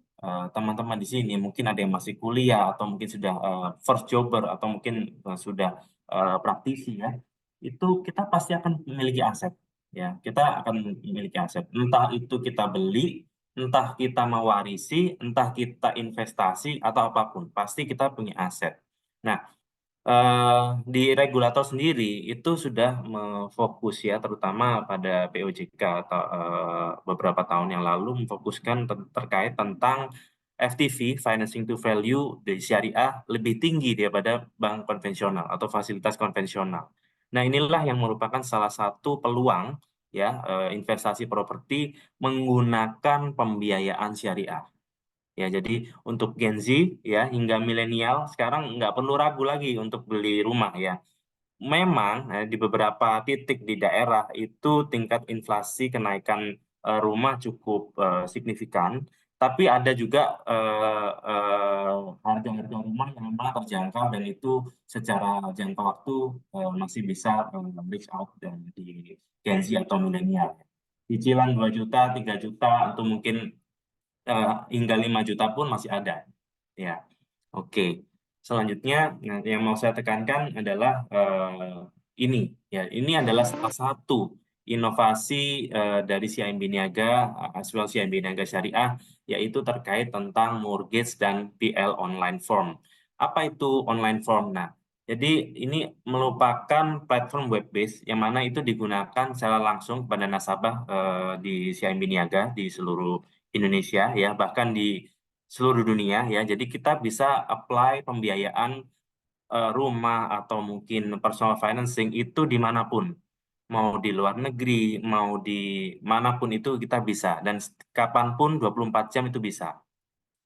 teman-teman di sini mungkin ada yang masih kuliah atau mungkin sudah first jobber atau mungkin sudah praktisi ya, itu kita pasti akan memiliki aset ya, kita akan memiliki aset, entah itu kita beli, entah kita mewarisi, entah kita investasi atau apapun, pasti kita punya aset. Nah, di regulator sendiri itu sudah memfokus ya, terutama pada POJK atau beberapa tahun yang lalu memfokuskan terkait tentang FTV, financing to value di syariah lebih tinggi daripada bank konvensional atau fasilitas konvensional. Nah, inilah yang merupakan salah satu peluang ya investasi properti menggunakan pembiayaan syariah. Ya, jadi untuk Gen Z ya hingga milenial sekarang nggak perlu ragu lagi untuk beli rumah ya. Memang di beberapa titik di daerah itu tingkat inflasi kenaikan rumah cukup signifikan, tapi ada juga harga-harga rumah yang memang terjangkau dan itu secara jangka waktu masih bisa reach out dan di Gen Z atau milenial. Cicilan 2 juta, 3 juta atau mungkin hingga 5 juta pun masih ada ya. Oke, selanjutnya yang mau saya tekankan adalah ini ya, ini adalah salah satu inovasi dari CIMB Niaga, Asuransi CIMB Niaga Syariah, yaitu terkait tentang mortgage dan PL online form. Apa itu online form? Nah, jadi ini merupakan platform web based yang mana itu digunakan secara langsung pada nasabah di CIMB Niaga di seluruh Indonesia ya, bahkan di seluruh dunia ya. Jadi kita bisa apply pembiayaan rumah atau mungkin personal financing itu dimanapun, mau di luar negeri, mau di manapun itu kita bisa, dan kapanpun 24 jam itu bisa.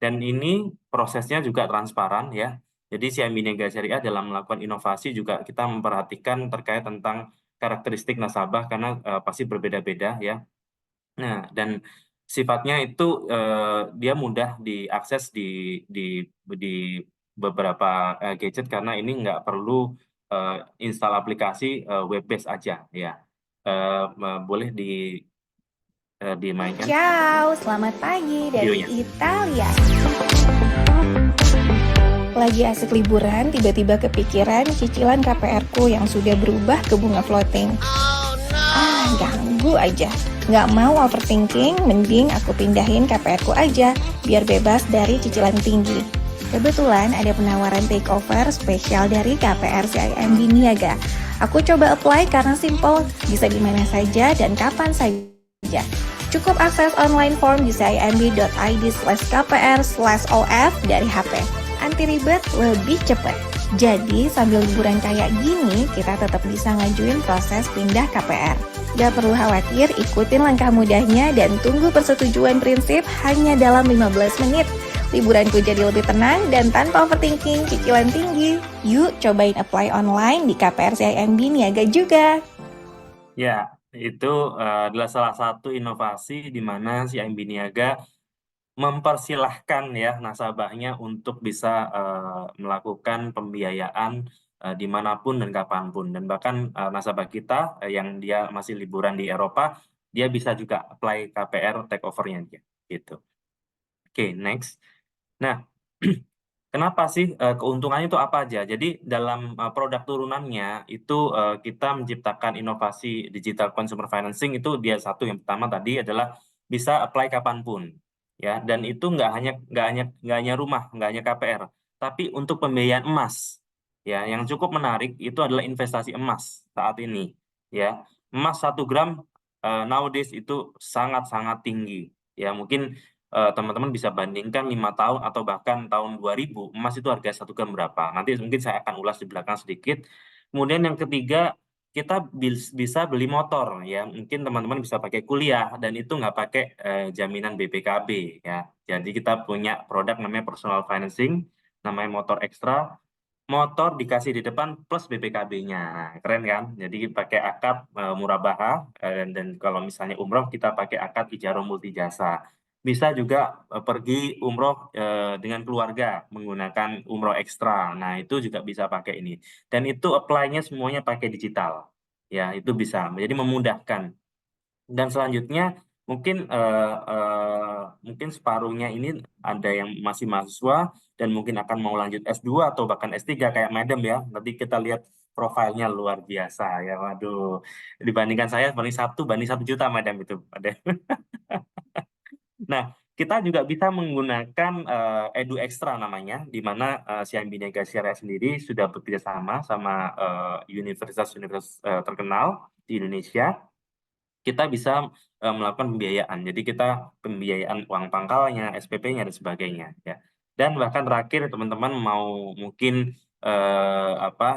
Dan ini prosesnya juga transparan ya. Jadi CIMB Niaga Syariah dalam melakukan inovasi juga kita memperhatikan terkait tentang karakteristik nasabah karena pasti berbeda-beda ya. Nah, dan sifatnya itu dia mudah diakses di beberapa gadget karena ini nggak perlu install aplikasi web based aja ya. Boleh dimainkan. Ciao, selamat pagi dari Videonya. Italia. Lagi asik liburan, tiba-tiba kepikiran cicilan KPR-ku yang sudah berubah ke bunga floating. Ganggu aja. Nggak mau overthinking, mending aku pindahin KPR-ku aja, biar bebas dari cicilan tinggi. Kebetulan ada penawaran takeover spesial dari KPR CIMB Niaga. Aku coba apply karena simple, bisa di mana saja dan kapan saja. Cukup akses online form di cimb.id/kpr/of dari HP. Anti ribet, lebih cepat. Jadi sambil liburan kayak gini, kita tetap bisa ngajuin proses pindah KPR. Gak perlu khawatir, ikutin langkah mudahnya dan tunggu persetujuan prinsip hanya dalam 15 menit. Liburanku jadi lebih tenang dan tanpa overthinking cicilan tinggi. Yuk cobain apply online di KPR CIMB Niaga juga. Ya, itu adalah salah satu inovasi di mana CIMB Niaga mempersilahkan ya nasabahnya untuk bisa melakukan pembiayaan dimanapun dan kapanpun. Dan bahkan nasabah kita yang dia masih liburan di Eropa, dia bisa juga apply KPR take over-nya dia, gitu. Oke, next. Nah, kenapa sih keuntungannya itu apa aja? Jadi dalam produk turunannya itu kita menciptakan inovasi digital consumer financing itu dia satu yang pertama tadi adalah bisa apply kapanpun, ya. Dan itu nggak hanya rumah, nggak hanya KPR, tapi untuk pembiayaan emas, ya. Yang cukup menarik itu adalah investasi emas saat ini, ya. Emas 1 gram nowadays itu sangat-sangat tinggi, ya. Mungkin teman-teman bisa bandingkan 5 tahun atau bahkan tahun 2000 emas itu harga 1 gram berapa. Nanti mungkin saya akan ulas di belakang sedikit. Kemudian yang ketiga, kita bisa beli motor, ya. Mungkin teman-teman bisa pakai kuliah dan itu nggak pakai jaminan BPKB, ya. Jadi kita punya produk namanya personal financing, namanya motor ekstra. Motor dikasih di depan plus BPKB-nya. Keren kan? Jadi pakai akad murabaha dan kalau misalnya umroh kita pakai akad ijarah multijasa. Bisa juga pergi umroh dengan keluarga menggunakan umroh ekstra. Nah, itu juga bisa pakai ini. Dan itu apply-nya semuanya pakai digital. Ya, itu bisa. Jadi memudahkan. Dan selanjutnya mungkin separuhnya ini ada yang masih mahasiswa dan mungkin akan mau lanjut S2 atau bahkan S3 kayak Madam, ya. Nanti kita lihat profilnya luar biasa, ya. Waduh, dibandingkan saya banding 1 juta Madam itu. Nah, kita juga bisa menggunakan Edu Extra namanya, di mana CIMB Niaga Syariah sendiri sudah bekerja sama sama universitas-universitas terkenal di Indonesia. Kita bisa melakukan pembiayaan. Jadi kita pembiayaan uang pangkalnya, SPP-nya dan sebagainya, ya. Dan bahkan terakhir teman-teman mau mungkin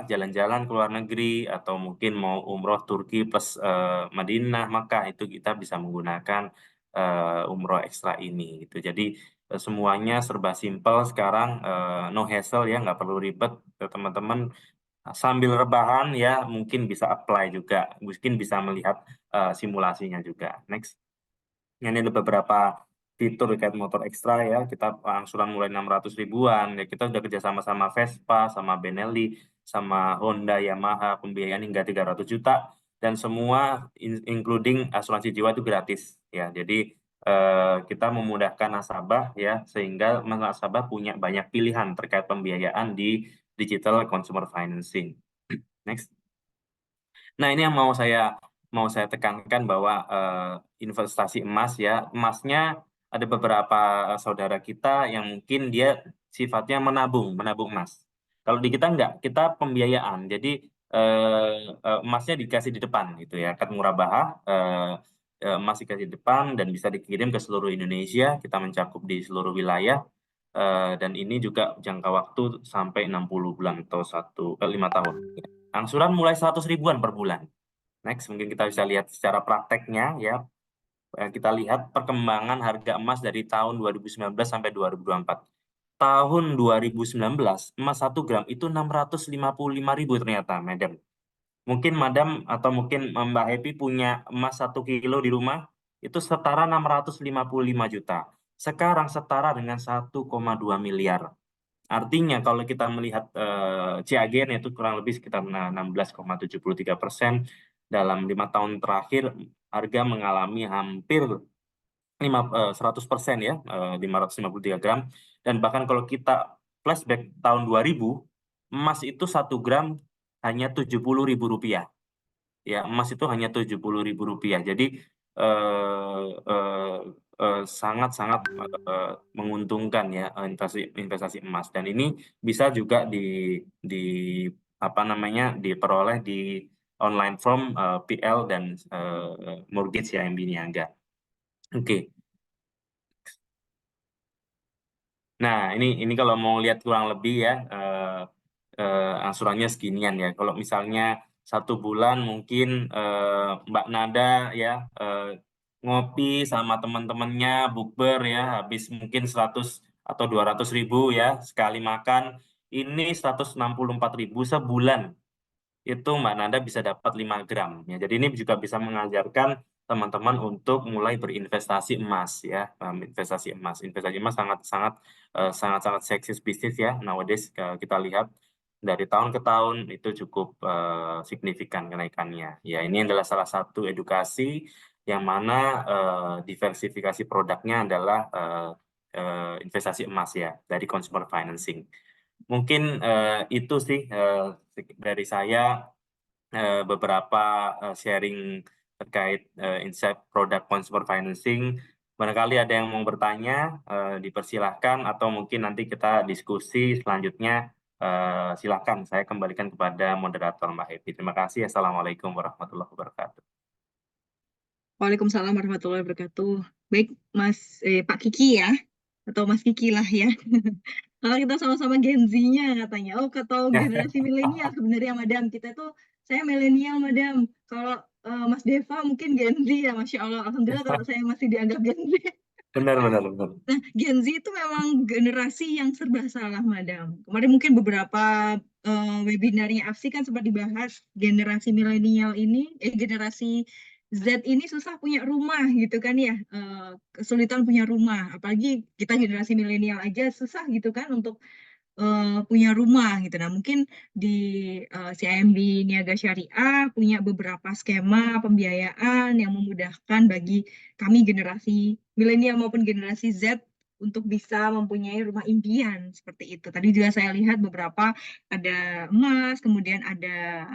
jalan-jalan ke luar negeri atau mungkin mau umroh Turki plus Madinah, maka itu kita bisa menggunakan umroh ekstra ini, gitu. Jadi semuanya serba simpel sekarang, no hassle, ya, nggak perlu ribet. Teman-teman sambil rebahan, ya, mungkin bisa apply juga, mungkin bisa melihat simulasinya juga. Next. Ini ada beberapa fitur terkait motor ekstra, ya. Kita angsuran mulai 600 ribuan, ya. Kita udah kerjasama sama Vespa, sama Benelli, sama Honda, Yamaha, pembiayaan hingga 300 juta, dan semua including asuransi jiwa itu gratis, ya. Jadi kita memudahkan nasabah, ya, sehingga nasabah punya banyak pilihan terkait pembiayaan di digital consumer financing. Next. Nah, ini yang mau saya tekankan bahwa investasi emas, ya, emasnya ada beberapa saudara kita yang mungkin dia sifatnya menabung emas. Kalau di kita enggak, kita pembiayaan. Jadi emasnya dikasih di depan, gitu, ya. Akad murabaha, emas dikasih di depan dan bisa dikirim ke seluruh Indonesia. Kita mencakup di seluruh wilayah. Dan ini juga jangka waktu sampai 60 bulan atau 5 tahun. Angsuran mulai 100 ribuan per bulan. Next, mungkin kita bisa lihat secara prakteknya, ya. Kita lihat perkembangan harga emas dari tahun 2019 sampai 2024. Tahun 2019, emas 1 gram itu 655.000 ternyata, Madam. Mungkin Madam atau mungkin Mbak Happy punya emas 1 kilo di rumah, itu setara 655 juta. Sekarang setara dengan 1,2 miliar. Artinya kalau kita melihat CAGR itu kurang lebih sekitar 16,73%. Dalam 5 tahun terakhir, harga mengalami hampir 100%, ya, 553 gram. Dan bahkan kalau kita flashback tahun 2000, emas itu 1 gram hanya Rp70.000. Ya, emas itu hanya Rp70.000. Jadi sangat-sanget menguntungkan, ya, investasi emas. Dan ini bisa juga diperoleh di online form PL dan mortgage CIMB Niaga. Oke. Nah, ini kalau mau lihat kurang lebih, ya, angsurannya seginian, ya. Kalau misalnya 1 bulan mungkin Mbak Nada, ya, ngopi sama teman-temannya, bukber, ya, habis mungkin 100 atau 200 ribu, ya, sekali makan, ini 164.000 sebulan. Itu Mbak Nada bisa dapat 5 gram, ya. Jadi ini juga bisa mengajarkan teman-teman untuk mulai berinvestasi emas ya. Investasi emas sangat seksis bisnis ya nowadays. Kita lihat dari tahun ke tahun itu cukup signifikan kenaikannya. Ya, ini adalah salah satu edukasi yang mana diversifikasi produknya adalah investasi emas ya dari consumer financing. Mungkin itu sih dari saya beberapa sharing terkait insight produk consumer financing. Barangkali ada yang mau bertanya, dipersilahkan, atau mungkin nanti kita diskusi selanjutnya. Silakan, saya kembalikan kepada moderator Mbak Happy. Terima kasih. Assalamualaikum warahmatullahi wabarakatuh. Waalaikumsalam warahmatullahi wabarakatuh. Baik, Pak Kiki ya, atau Mas Kiki lah ya. Kalau kita sama-sama Gen Z-nya katanya. Oh, atau generasi milenial sebenarnya, Madam. Kita tuh, saya milenial, Madam. Kalau Mas Deva mungkin Gen Z ya, Masya Allah. Alhamdulillah kalau saya masih dianggap Gen Z. Benar. Nah, Gen Z itu memang generasi yang serba salah, Madam. Kemarin mungkin beberapa webinarnya AFSI kan sempat dibahas generasi milenial ini, generasi Z ini susah punya rumah gitu kan ya, kesulitan punya rumah. Apalagi kita generasi milenial aja susah gitu kan untuk punya rumah gitu. Nah, mungkin di CIMB Niaga Syariah punya beberapa skema pembiayaan yang memudahkan bagi kami generasi milenial maupun generasi Z untuk bisa mempunyai rumah impian seperti itu. Tadi juga saya lihat beberapa ada emas, kemudian ada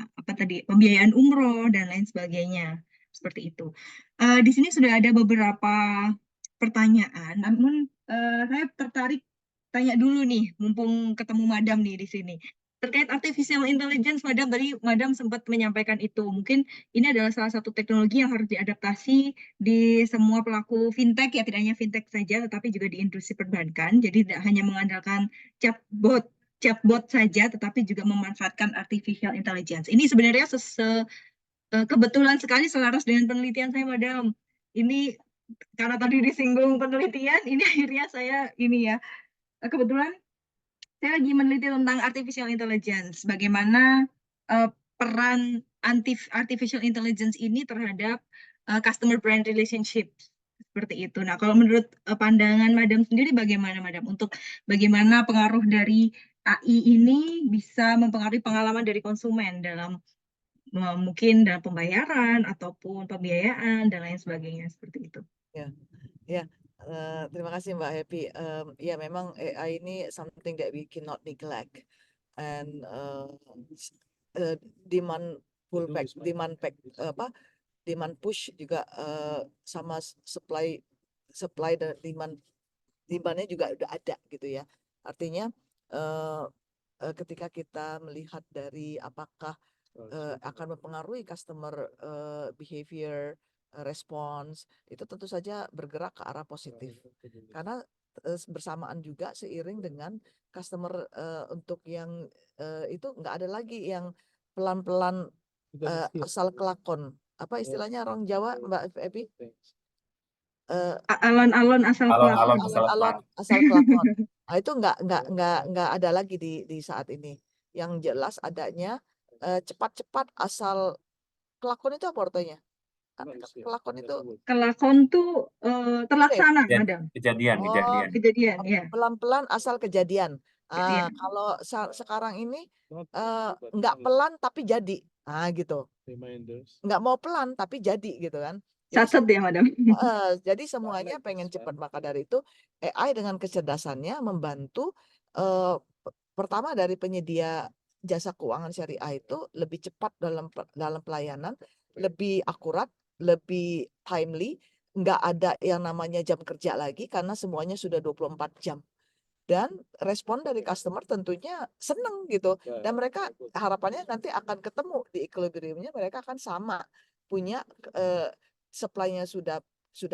pembiayaan umroh dan lain sebagainya seperti itu. Di sini sudah ada beberapa pertanyaan, namun saya tertarik tanya dulu nih, mumpung ketemu Madam nih di sini. Terkait artificial intelligence, Madam, tadi Madam sempat menyampaikan itu. Mungkin ini adalah salah satu teknologi yang harus diadaptasi di semua pelaku fintech, ya tidak hanya fintech saja, tetapi juga di industri perbankan. Jadi tidak hanya mengandalkan chatbot saja, tetapi juga memanfaatkan artificial intelligence. Ini sebenarnya kebetulan sekali selaras dengan penelitian saya, Madam. Ini karena tadi disinggung penelitian, ini akhirnya saya kebetulan saya lagi meneliti tentang artificial intelligence, bagaimana peran artificial intelligence ini terhadap customer brand relationship seperti itu. Nah, kalau menurut pandangan Madam sendiri bagaimana, Madam, untuk bagaimana pengaruh dari AI ini bisa mempengaruhi pengalaman dari konsumen dalam mungkin dalam pembayaran ataupun pembiayaan dan lain sebagainya seperti itu. Ya. Terima kasih Mbak Happy. Ya memang AI ini something that we cannot neglect, and demand push juga sama supply dan demandnya juga udah ada gitu ya. Artinya ketika kita melihat dari apakah akan mempengaruhi customer behavior, respons, itu tentu saja bergerak ke arah positif. Karena bersamaan juga seiring dengan customer untuk yang itu nggak ada lagi yang pelan-pelan asal kelakon. Apa istilahnya orang Jawa, Mbak Epi? Alon-alon asal kelakon. Alon-alon asal kelakon. Nah, itu nggak ada lagi di saat ini. Yang jelas adanya cepat-cepat asal kelakon itu apa artinya? Kelakon tuh terlaksana, Madam. Kejadian ya. Pelan-pelan asal kejadian. Kalau sekarang ini nggak pelan tapi jadi, gitu. Nggak mau pelan tapi jadi gitu kan. Catat ya, Madam. Jadi semuanya pengen cepat, maka dari itu AI dengan kecerdasannya membantu pertama dari penyedia jasa keuangan syariah itu lebih cepat dalam pelayanan, lebih akurat, lebih timely, nggak ada yang namanya jam kerja lagi karena semuanya sudah 24 jam. Dan respon dari customer tentunya seneng gitu. Dan mereka harapannya nanti akan ketemu di equilibriumnya, mereka akan sama. Punya supply-nya sudah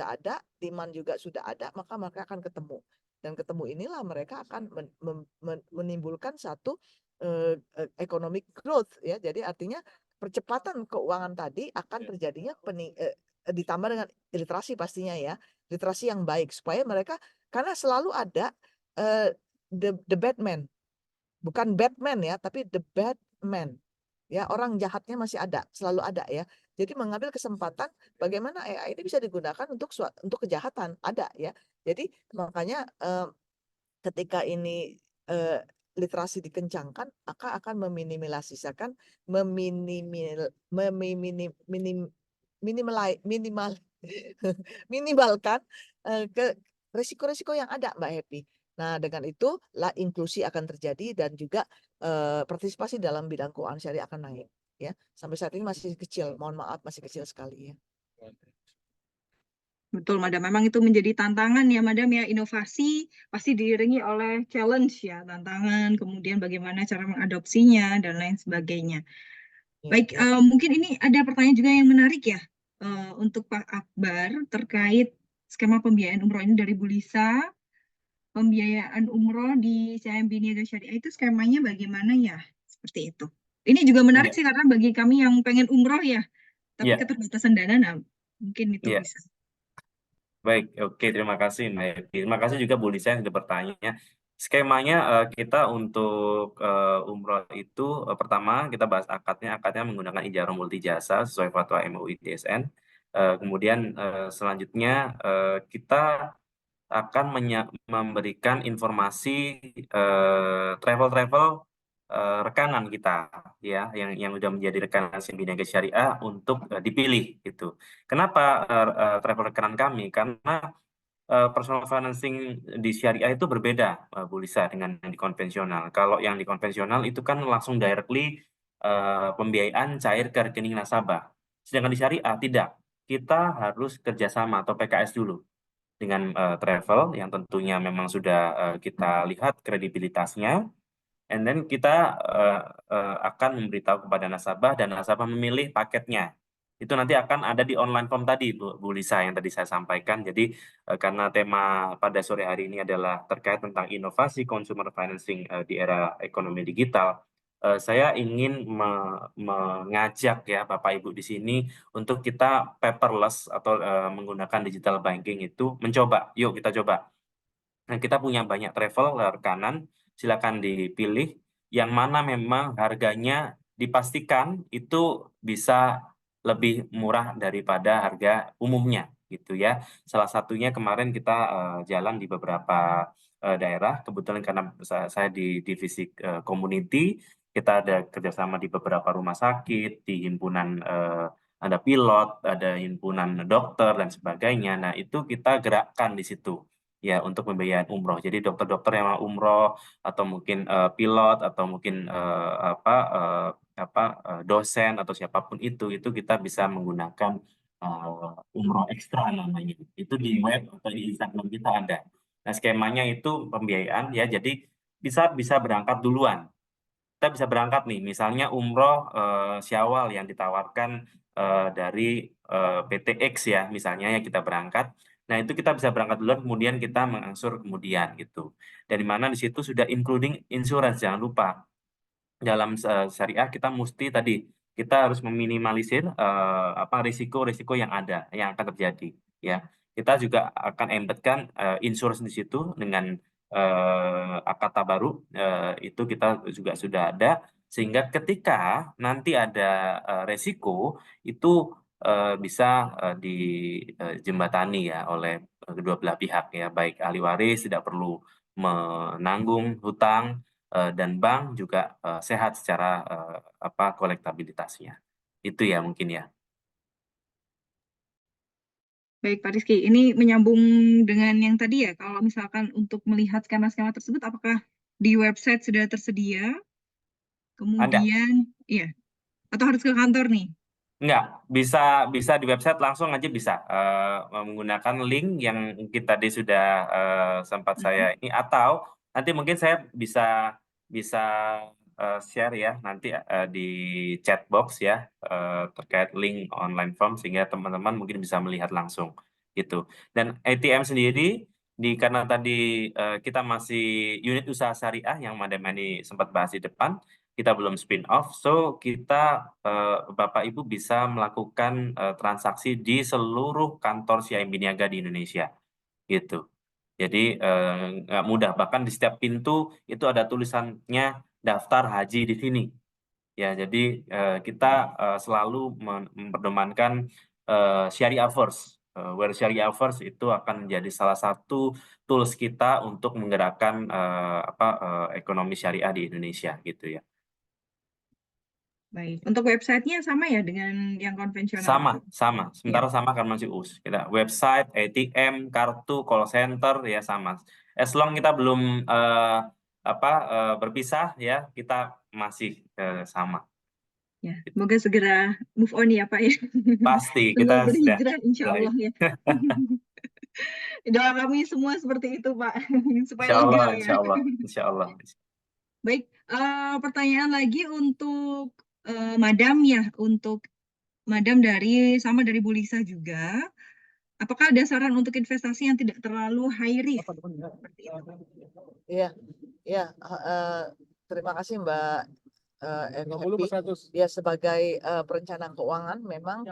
ada, demand juga sudah ada, maka mereka akan ketemu. Dan ketemu inilah mereka akan menimbulkan satu economic growth ya. Jadi artinya percepatan keuangan tadi akan terjadinya ditambah dengan literasi pastinya ya, literasi yang baik supaya mereka, karena selalu ada the bad man, bukan Batman ya, tapi the bad man ya, orang jahatnya masih ada, selalu ada ya. Jadi mengambil kesempatan bagaimana AI ini bisa digunakan untuk kejahatan, ada ya. Jadi makanya ketika ini literasi dikencangkan, akan meminimalisasikan, minimalkan ke risiko-risiko yang ada, Mbak Happy. Nah, dengan itu inklusi akan terjadi dan juga partisipasi dalam bidang keuangan syariah akan naik. Ya, sampai saat ini masih kecil, mohon maaf masih kecil sekali ya. Betul, Madam. Memang itu menjadi tantangan ya, Madam ya. Inovasi pasti diiringi oleh challenge ya, tantangan, kemudian bagaimana cara mengadopsinya dan lain sebagainya. Baik, mungkin ini ada pertanyaan juga yang menarik ya untuk Pak Akbar terkait skema pembiayaan umroh ini dari Bu Lisa. Pembiayaan umroh di CIMB Niaga Syariah itu skemanya bagaimana ya? Seperti itu. Ini juga menarik sih karena bagi kami yang pengen umroh ya, tapi keterbatasan dana, nah mungkin itu bisa. Baik, oke, terima kasih Mbak Evi. Terima kasih juga Bu Lisa yang sudah bertanya. Skemanya kita untuk umroh itu pertama kita bahas akadnya menggunakan ijarah multi jasa sesuai fatwa MUI DSN. Kemudian selanjutnya kita akan memberikan informasi travel rekanan kita ya yang sudah menjadi rekanan CIMB Niaga Syariah untuk dipilih gitu. Kenapa travel rekanan kami? Karena personal financing di syariah itu berbeda, Bu Lisa, dengan yang di konvensional. Kalau yang di konvensional itu kan langsung directly pembiayaan cair ke rekening nasabah. Sedangkan di syariah tidak. Kita harus kerjasama atau PKS dulu dengan travel yang tentunya memang sudah kita lihat kredibilitasnya. And then kita akan memberitahu kepada nasabah dan nasabah memilih paketnya. Itu nanti akan ada di online form tadi, Bu Lisa, yang tadi saya sampaikan. Jadi karena tema pada sore hari ini adalah terkait tentang inovasi consumer financing di era ekonomi digital, saya ingin mengajak ya Bapak Ibu di sini untuk kita paperless atau menggunakan digital banking itu mencoba. Yuk kita coba. Nah, kita punya banyak travel rekanan, silakan dipilih yang mana memang harganya dipastikan itu bisa lebih murah daripada harga umumnya gitu ya. Salah satunya kemarin kita jalan di beberapa daerah, kebetulan karena saya di divisi community, kita ada kerjasama di beberapa rumah sakit, di himpunan ada pilot, ada himpunan dokter dan sebagainya. Nah, itu kita gerakkan di situ ya untuk pembiayaan umroh. Jadi dokter-dokter yang mau umroh atau mungkin pilot atau mungkin dosen atau siapapun itu kita bisa menggunakan umroh ekstra namanya. Itu di web atau di Instagram kita ada. Nah, skemanya itu pembiayaan ya. Jadi bisa berangkat duluan. Kita bisa berangkat nih, misalnya umroh Syawal yang ditawarkan dari PT X ya, misalnya yang kita berangkat. Nah, itu kita bisa berangkat duluan, kemudian kita mengangsur kemudian gitu. Dari mana di situ sudah including insurance, jangan lupa. Dalam syariah kita mesti tadi kita harus meminimalisir risiko-risiko yang ada, yang akan terjadi. Ya, kita juga akan embedkan insurance di situ dengan akad tabaruk itu kita juga sudah ada sehingga ketika nanti ada resiko itu bisa dijembatani ya oleh kedua belah pihak ya, baik ahli waris tidak perlu menanggung hutang dan bank juga sehat secara kolektabilitasnya. Itu ya mungkin ya. Baik, Pak Rizky, ini menyambung dengan yang tadi ya, kalau misalkan untuk melihat skema-skema tersebut, apakah di website sudah tersedia? Kemudian, iya, atau harus ke kantor nih? Enggak, bisa di website langsung aja bisa menggunakan link yang mungkin tadi sudah sempat saya ini, atau nanti mungkin saya bisa share ya nanti di chat box ya terkait link online form sehingga teman-teman mungkin bisa melihat langsung gitu. Dan ATM sendiri karena tadi kita masih unit usaha syariah yang Madam Hani sempat bahas di depan, kita belum spin off, so kita Bapak Ibu bisa melakukan transaksi di seluruh kantor CIMB Niaga di Indonesia gitu. Jadi nggak mudah, bahkan di setiap pintu itu ada tulisannya daftar haji di sini Ya, jadi kita selalu memperdemankan Syariah First. Where Syariah First itu akan menjadi salah satu tools kita untuk menggerakkan ekonomi syariah di Indonesia gitu ya. Baik, untuk websitenya sama ya dengan yang konvensional? Sama. Iya. Sementara sama kan masih US. Kita website, ATM, kartu, call center ya sama. As long kita belum berpisah ya, kita masih sama. Ya, semoga segera move on ya Pak ya. Pasti Segera kita sudah berhijrah insya mulai. Allah ya. Doa kami semua seperti itu Pak, supaya Insya Allah, lega ya. insya Allah, insya Allah. Baik, pertanyaan lagi untuk Madam ya, untuk Madam dari Bu Lisa juga. Apakah ada saran untuk investasi yang tidak terlalu high risk? Seperti itu. Iya, terima kasih Mbak Happy. Ya, sebagai perencana keuangan memang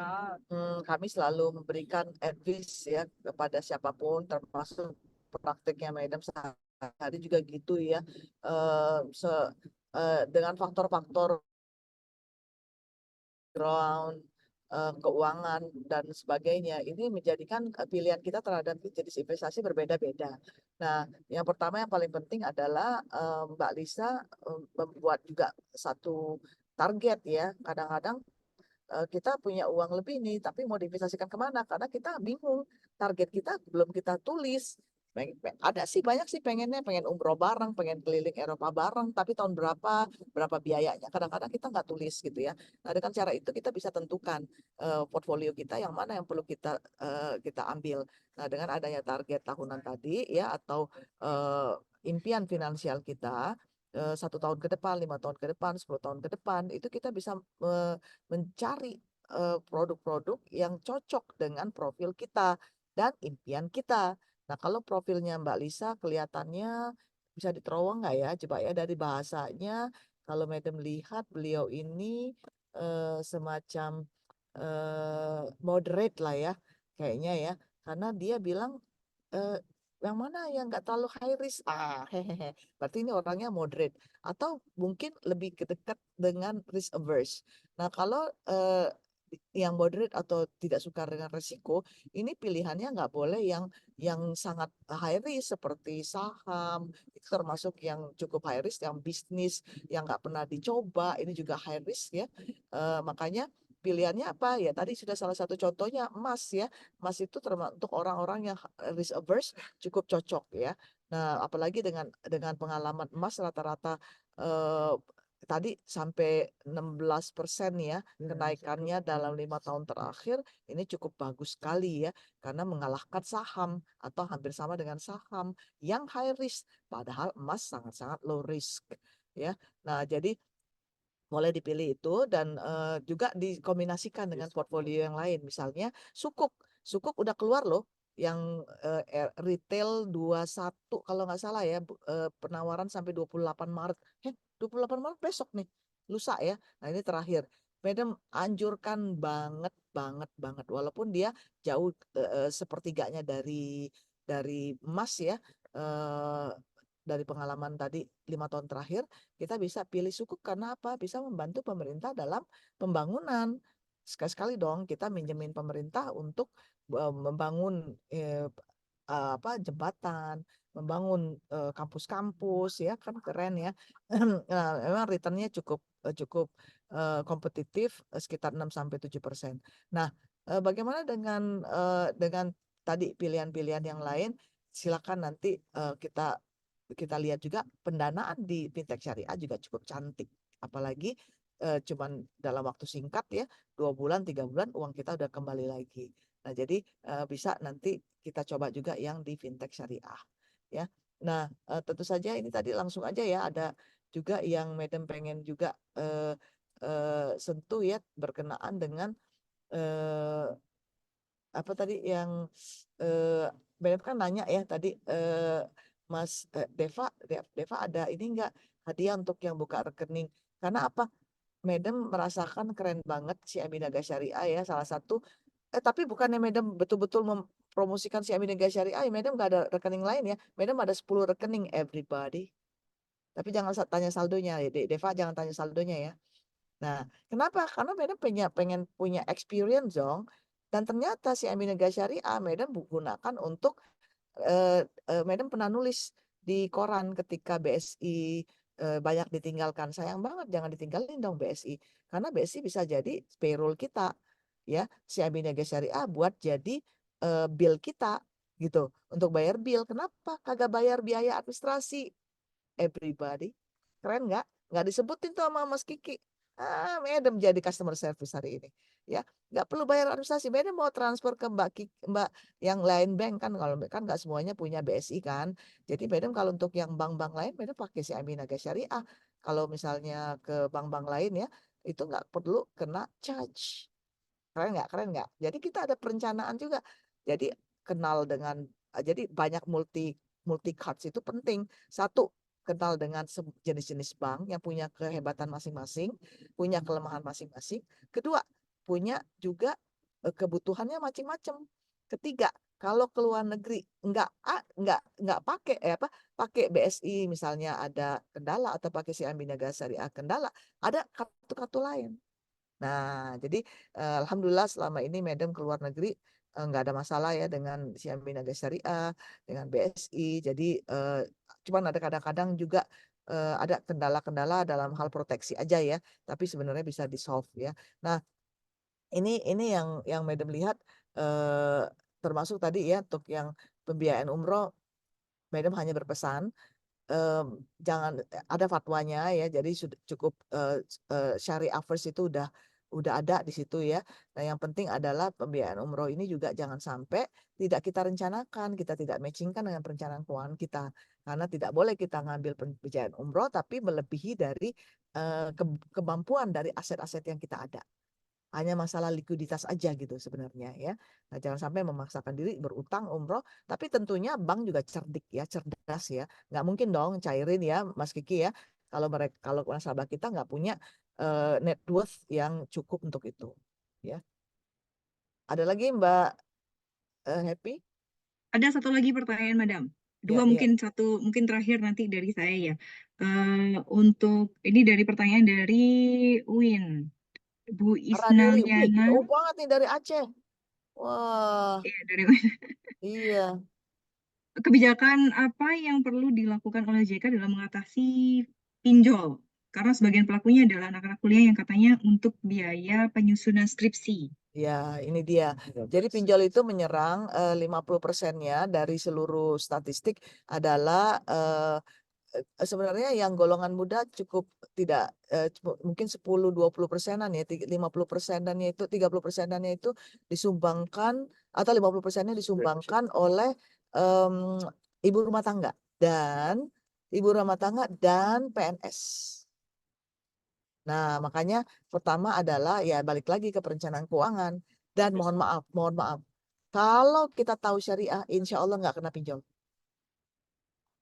kami selalu memberikan advice ya kepada siapapun, termasuk prakteknya Madam sehari juga gitu ya. Dengan faktor-faktor background, keuangan dan sebagainya, ini menjadikan pilihan kita terhadap jenis investasi berbeda-beda. Nah, yang pertama yang paling penting adalah Mbak Lisa membuat juga satu target ya. Kadang-kadang kita punya uang lebih nih, tapi mau diinvestasikan kemana? Karena kita bingung, target kita belum kita tulis. Ada sih banyak sih pengen umroh bareng, pengen keliling Eropa bareng, tapi tahun berapa biayanya? Kadang-kadang kita nggak tulis gitu ya. Nah, dengan cara itu kita bisa tentukan portfolio kita yang mana yang perlu kita ambil. Nah, dengan adanya target tahunan tadi ya, atau impian finansial kita 1 tahun ke depan, 5 tahun ke depan, 10 tahun ke depan, itu kita bisa mencari produk-produk yang cocok dengan profil kita dan impian kita. Nah, kalau profilnya Mbak Lisa kelihatannya bisa diterowong nggak ya, coba ya dari bahasanya. Kalau Madam lihat beliau ini semacam moderate lah ya, kayaknya ya, karena dia bilang yang mana yang nggak terlalu high risk, hehehe, berarti ini orangnya moderate atau mungkin lebih dekat dengan risk averse. Nah, kalau yang moderate atau tidak suka dengan risiko, ini pilihannya nggak boleh yang sangat high risk seperti saham, itu termasuk yang cukup high risk, yang bisnis yang nggak pernah dicoba, ini juga high risk ya. Makanya pilihannya apa ya, tadi sudah salah satu contohnya emas ya. Emas itu untuk orang-orang yang risk averse cukup cocok ya. Nah, apalagi dengan pengalaman emas rata-rata tadi sampai 16% ya kenaikannya dalam 5 tahun terakhir, ini cukup bagus sekali ya, karena mengalahkan saham atau hampir sama dengan saham yang high risk, padahal emas sangat-sangat low risk ya. Nah, jadi boleh dipilih itu dan juga dikombinasikan dengan portfolio yang lain. Misalnya sukuk udah keluar loh yang retail 21 kalau nggak salah ya, penawaran sampai 28 Maret. 28 Maret besok nih, lusa ya. Nah, ini terakhir. Madam anjurkan banget walaupun dia jauh sepertiganya dari emas ya. Dari pengalaman tadi 5 tahun terakhir, kita bisa pilih sukuk karena apa? Bisa membantu pemerintah dalam pembangunan. Sekali-sekali dong kita minjemin pemerintah untuk membangun jembatan, membangun kampus-kampus ya, kan keren ya. Nah, memang returnnya cukup kompetitif, sekitar 6-7%. Nah, bagaimana dengan tadi pilihan-pilihan yang lain? Silakan nanti kita lihat juga pendanaan di fintech syariah juga cukup cantik, apalagi cuman dalam waktu singkat ya, 2 bulan 3 bulan uang kita udah kembali lagi. Nah, jadi bisa nanti kita coba juga yang di fintech syariah ya. Nah, tentu saja ini tadi langsung aja ya, ada juga yang Madam pengen juga sentuh ya, berkenaan dengan apa tadi yang Madam kan nanya ya tadi, Mas Deva ada ini enggak hadiah untuk yang buka rekening? Karena apa? Madam merasakan keren banget CIMB Niaga Syariah ya, salah satu tapi bukannya Madam betul-betul mempromosikan CIMB Niaga Syariah, Madam nggak ada rekening lain ya. Madam ada 10 rekening everybody. Tapi jangan tanya saldonya ya, Deva jangan tanya saldonya ya. Nah, kenapa? Karena Madam pengen punya experience dong. Dan ternyata si Embinega Syariah Madam gunakan untuk Madam pernah nulis di koran ketika BSI banyak ditinggalkan. Sayang banget, jangan ditinggalin dong BSI. Karena BSI bisa jadi payroll kita, ya. Si Embinega Syariah buat jadi bill kita, gitu. Untuk bayar bill. Kenapa? Kagak bayar biaya administrasi. Everybody. Keren nggak? Nggak disebutin tuh sama Mas Kiki. Madam jadi customer service hari ini. Ya, nggak perlu bayar administrasi. Madam mau transfer ke Mbak yang lain bank kan, kalau kan nggak semuanya punya BSI kan. Jadi Madam kalau untuk yang bank-bank lain, Madam pakai si Aminaga Syariah. Kalau misalnya ke bank-bank lain ya, itu nggak perlu kena charge. Keren nggak? Keren nggak? Jadi kita ada perencanaan juga. Jadi kenal dengan, jadi banyak multi cards itu penting. Satu, kenal dengan jenis-jenis bank yang punya kehebatan masing-masing, punya kelemahan masing-masing. Kedua, punya juga kebutuhannya macam-macam. Ketiga, kalau ke luar negeri nggak pakai BSI misalnya ada kendala atau pakai si Embinega Syariah kendala, ada kartu-kartu lain. Nah, jadi alhamdulillah selama ini Madam ke luar negeri nggak ada masalah ya dengan si Embinega Syariah, dengan BSI. Jadi cuman ada kadang-kadang juga ada kendala-kendala dalam hal proteksi aja ya, tapi sebenarnya bisa di-solve ya. Nah, ini yang Madam lihat termasuk tadi ya untuk yang pembiayaan umroh, Madam hanya berpesan jangan ada fatwanya ya, jadi sudah cukup syariah first itu udah ada di situ ya. Nah, yang penting adalah pembiayaan umroh ini juga jangan sampai tidak kita rencanakan, kita tidak matchingkan dengan perencanaan keuangan kita. Karena tidak boleh kita ngambil pembiayaan umroh tapi melebihi dari kemampuan dari aset-aset yang kita ada. Hanya masalah likuiditas aja gitu sebenarnya ya. Nah, jangan sampai memaksakan diri berutang umroh, tapi tentunya bank juga cerdik ya, cerdas ya. Nggak mungkin dong cairin ya Mas Kiki ya. Kalau nasabah kita nggak punya net worth yang cukup untuk itu ya. Ada lagi Mbak Happy? Ada satu lagi pertanyaan, Madam. Ya, Dua ya. mungkin terakhir nanti dari saya ya. Untuk ini dari pertanyaan dari Win, Bu Raniri, wih, Isnaliana. jauh banget nih dari Aceh. Wah. Iya, dari Iya. kebijakan apa yang perlu dilakukan oleh JK dalam mengatasi pinjol? Karena sebagian pelakunya adalah anak-anak kuliah yang katanya untuk biaya penyusunan skripsi. Ya, ini dia. Jadi pinjol itu menyerang 50%-nya dari seluruh statistik adalah sebenarnya yang golongan muda cukup tidak mungkin 10-20%-an ya, 50%-annya itu 30%-annya itu disumbangkan atau 50%-nya disumbangkan oleh ibu rumah tangga dan PNS. Nah, makanya pertama adalah ya balik lagi ke perencanaan keuangan. Dan mohon maaf, kalau kita tahu syariah, insya Allah nggak kena pinjol.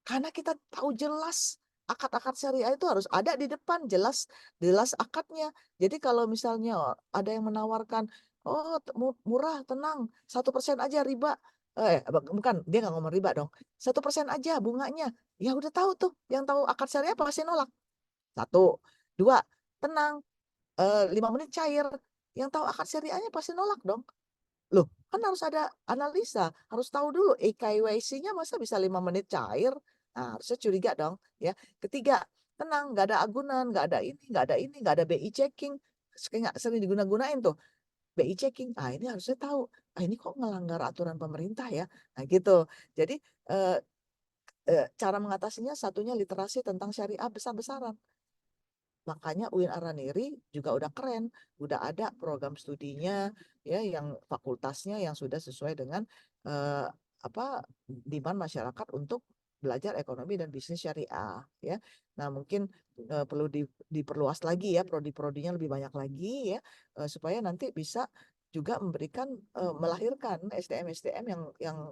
Karena kita tahu jelas akad-akad syariah itu harus ada di depan, jelas akadnya. Jadi kalau misalnya ada yang menawarkan, oh murah, tenang, 1% aja riba. Bukan, dia nggak ngomong riba dong. 1% aja bunganya. Ya udah tahu tuh, yang tahu akad syariah pasti nolak. Satu, dua, tenang, 5 menit cair. Yang tahu akad syariahnya pasti nolak dong. Loh, kan harus ada analisa, harus tahu dulu EKYC-nya masa bisa 5 menit cair. Nah, harusnya curiga dong. Ya, ketiga, tenang, nggak ada agunan, nggak ada ini, nggak ada ini, nggak ada BI checking. Nggak sering diguna-gunain tuh. BI checking, ini harusnya tahu. Ini kok ngelanggar aturan pemerintah ya. Nah, gitu. Jadi cara mengatasinya satunya literasi tentang syariah besar-besaran. Makanya UIN Araniri juga udah keren, udah ada program studinya ya yang fakultasnya yang sudah sesuai dengan demand masyarakat untuk belajar ekonomi dan bisnis syariah ya. Nah, mungkin perlu diperluas lagi ya, prodi-prodinya lebih banyak lagi ya supaya nanti bisa juga memberikan melahirkan SDM-SDM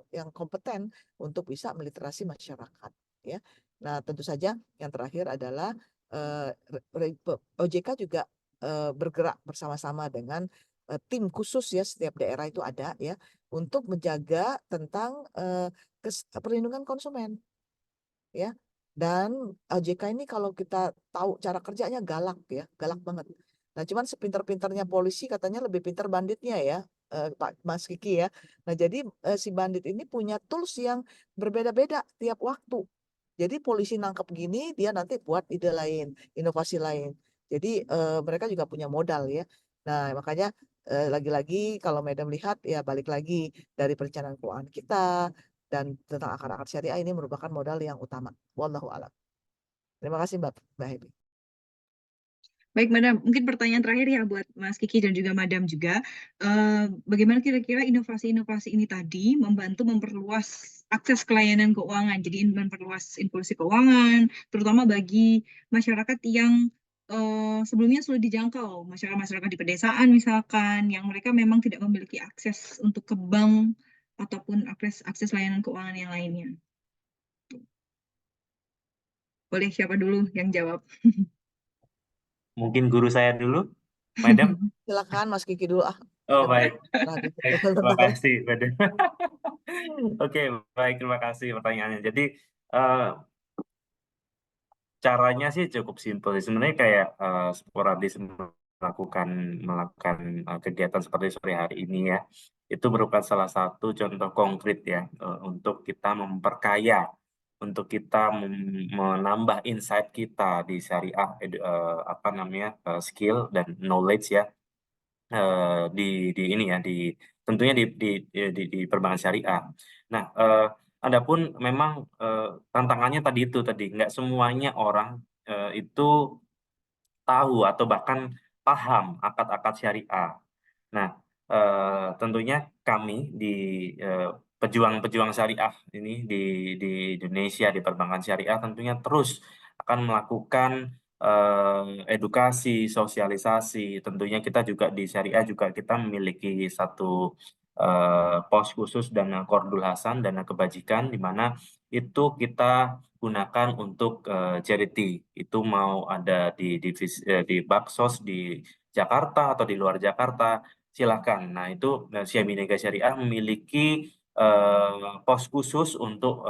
yang kompeten untuk bisa meliterasi masyarakat ya. Nah, tentu saja yang terakhir adalah OJK juga bergerak bersama-sama dengan tim khusus ya, setiap daerah itu ada ya untuk menjaga tentang perlindungan konsumen ya. Dan OJK ini kalau kita tahu cara kerjanya galak ya, galak banget. Nah, cuman sepinter-pinternya polisi katanya lebih pinter banditnya ya, Pak Mas Kiki ya. Nah, jadi si bandit ini punya tools yang berbeda-beda tiap waktu. Jadi polisi nangkep gini, dia nanti buat ide lain, inovasi lain. Jadi mereka juga punya modal ya. Nah, makanya lagi-lagi kalau Madam lihat ya balik lagi dari perencanaan keuangan kita dan tentang akar-akar syariah ini merupakan modal yang utama. Wallahu a'lam. Terima kasih Mbak Happy. Baik, Madam. Mungkin pertanyaan terakhir ya buat Mas Kiki dan juga Madam juga. Bagaimana kira-kira inovasi-inovasi ini tadi membantu memperluas akses ke layanan keuangan, jadi memperluas inklusi keuangan, terutama bagi masyarakat yang sebelumnya sulit dijangkau, masyarakat-masyarakat di pedesaan misalkan, yang mereka memang tidak memiliki akses untuk ke bank ataupun akses layanan keuangan yang lainnya. Boleh siapa dulu yang jawab? Mungkin guru saya dulu, Madam. Silakan Mas Kiki dulu ah. Oh baik, Baik, terima kasih Madam. Oke, baik, terima kasih pertanyaannya. Jadi caranya sih cukup simpel. Sebenarnya kayak sporadis melakukan kegiatan seperti sore hari ini ya. Itu merupakan salah satu contoh konkret ya untuk kita memperkaya, untuk kita menambah insight kita di syariah, skill dan knowledge ya di ini ya tentunya di perbankan syariah. Nah, adapun memang tantangannya tadi nggak semuanya orang itu tahu atau bahkan paham akad-akad syariah. Nah, tentunya kami di pejuang-pejuang syariah ini di Indonesia di perbankan syariah tentunya terus akan melakukan edukasi, sosialisasi. Tentunya kita juga di syariah juga kita memiliki satu pos khusus dana Qardul Hasan, dana kebajikan, di mana itu kita gunakan untuk charity. Itu mau ada di Baksos di Jakarta atau di luar Jakarta, silakan. Nah, itu CIMB Niaga Syariah memiliki pos khusus untuk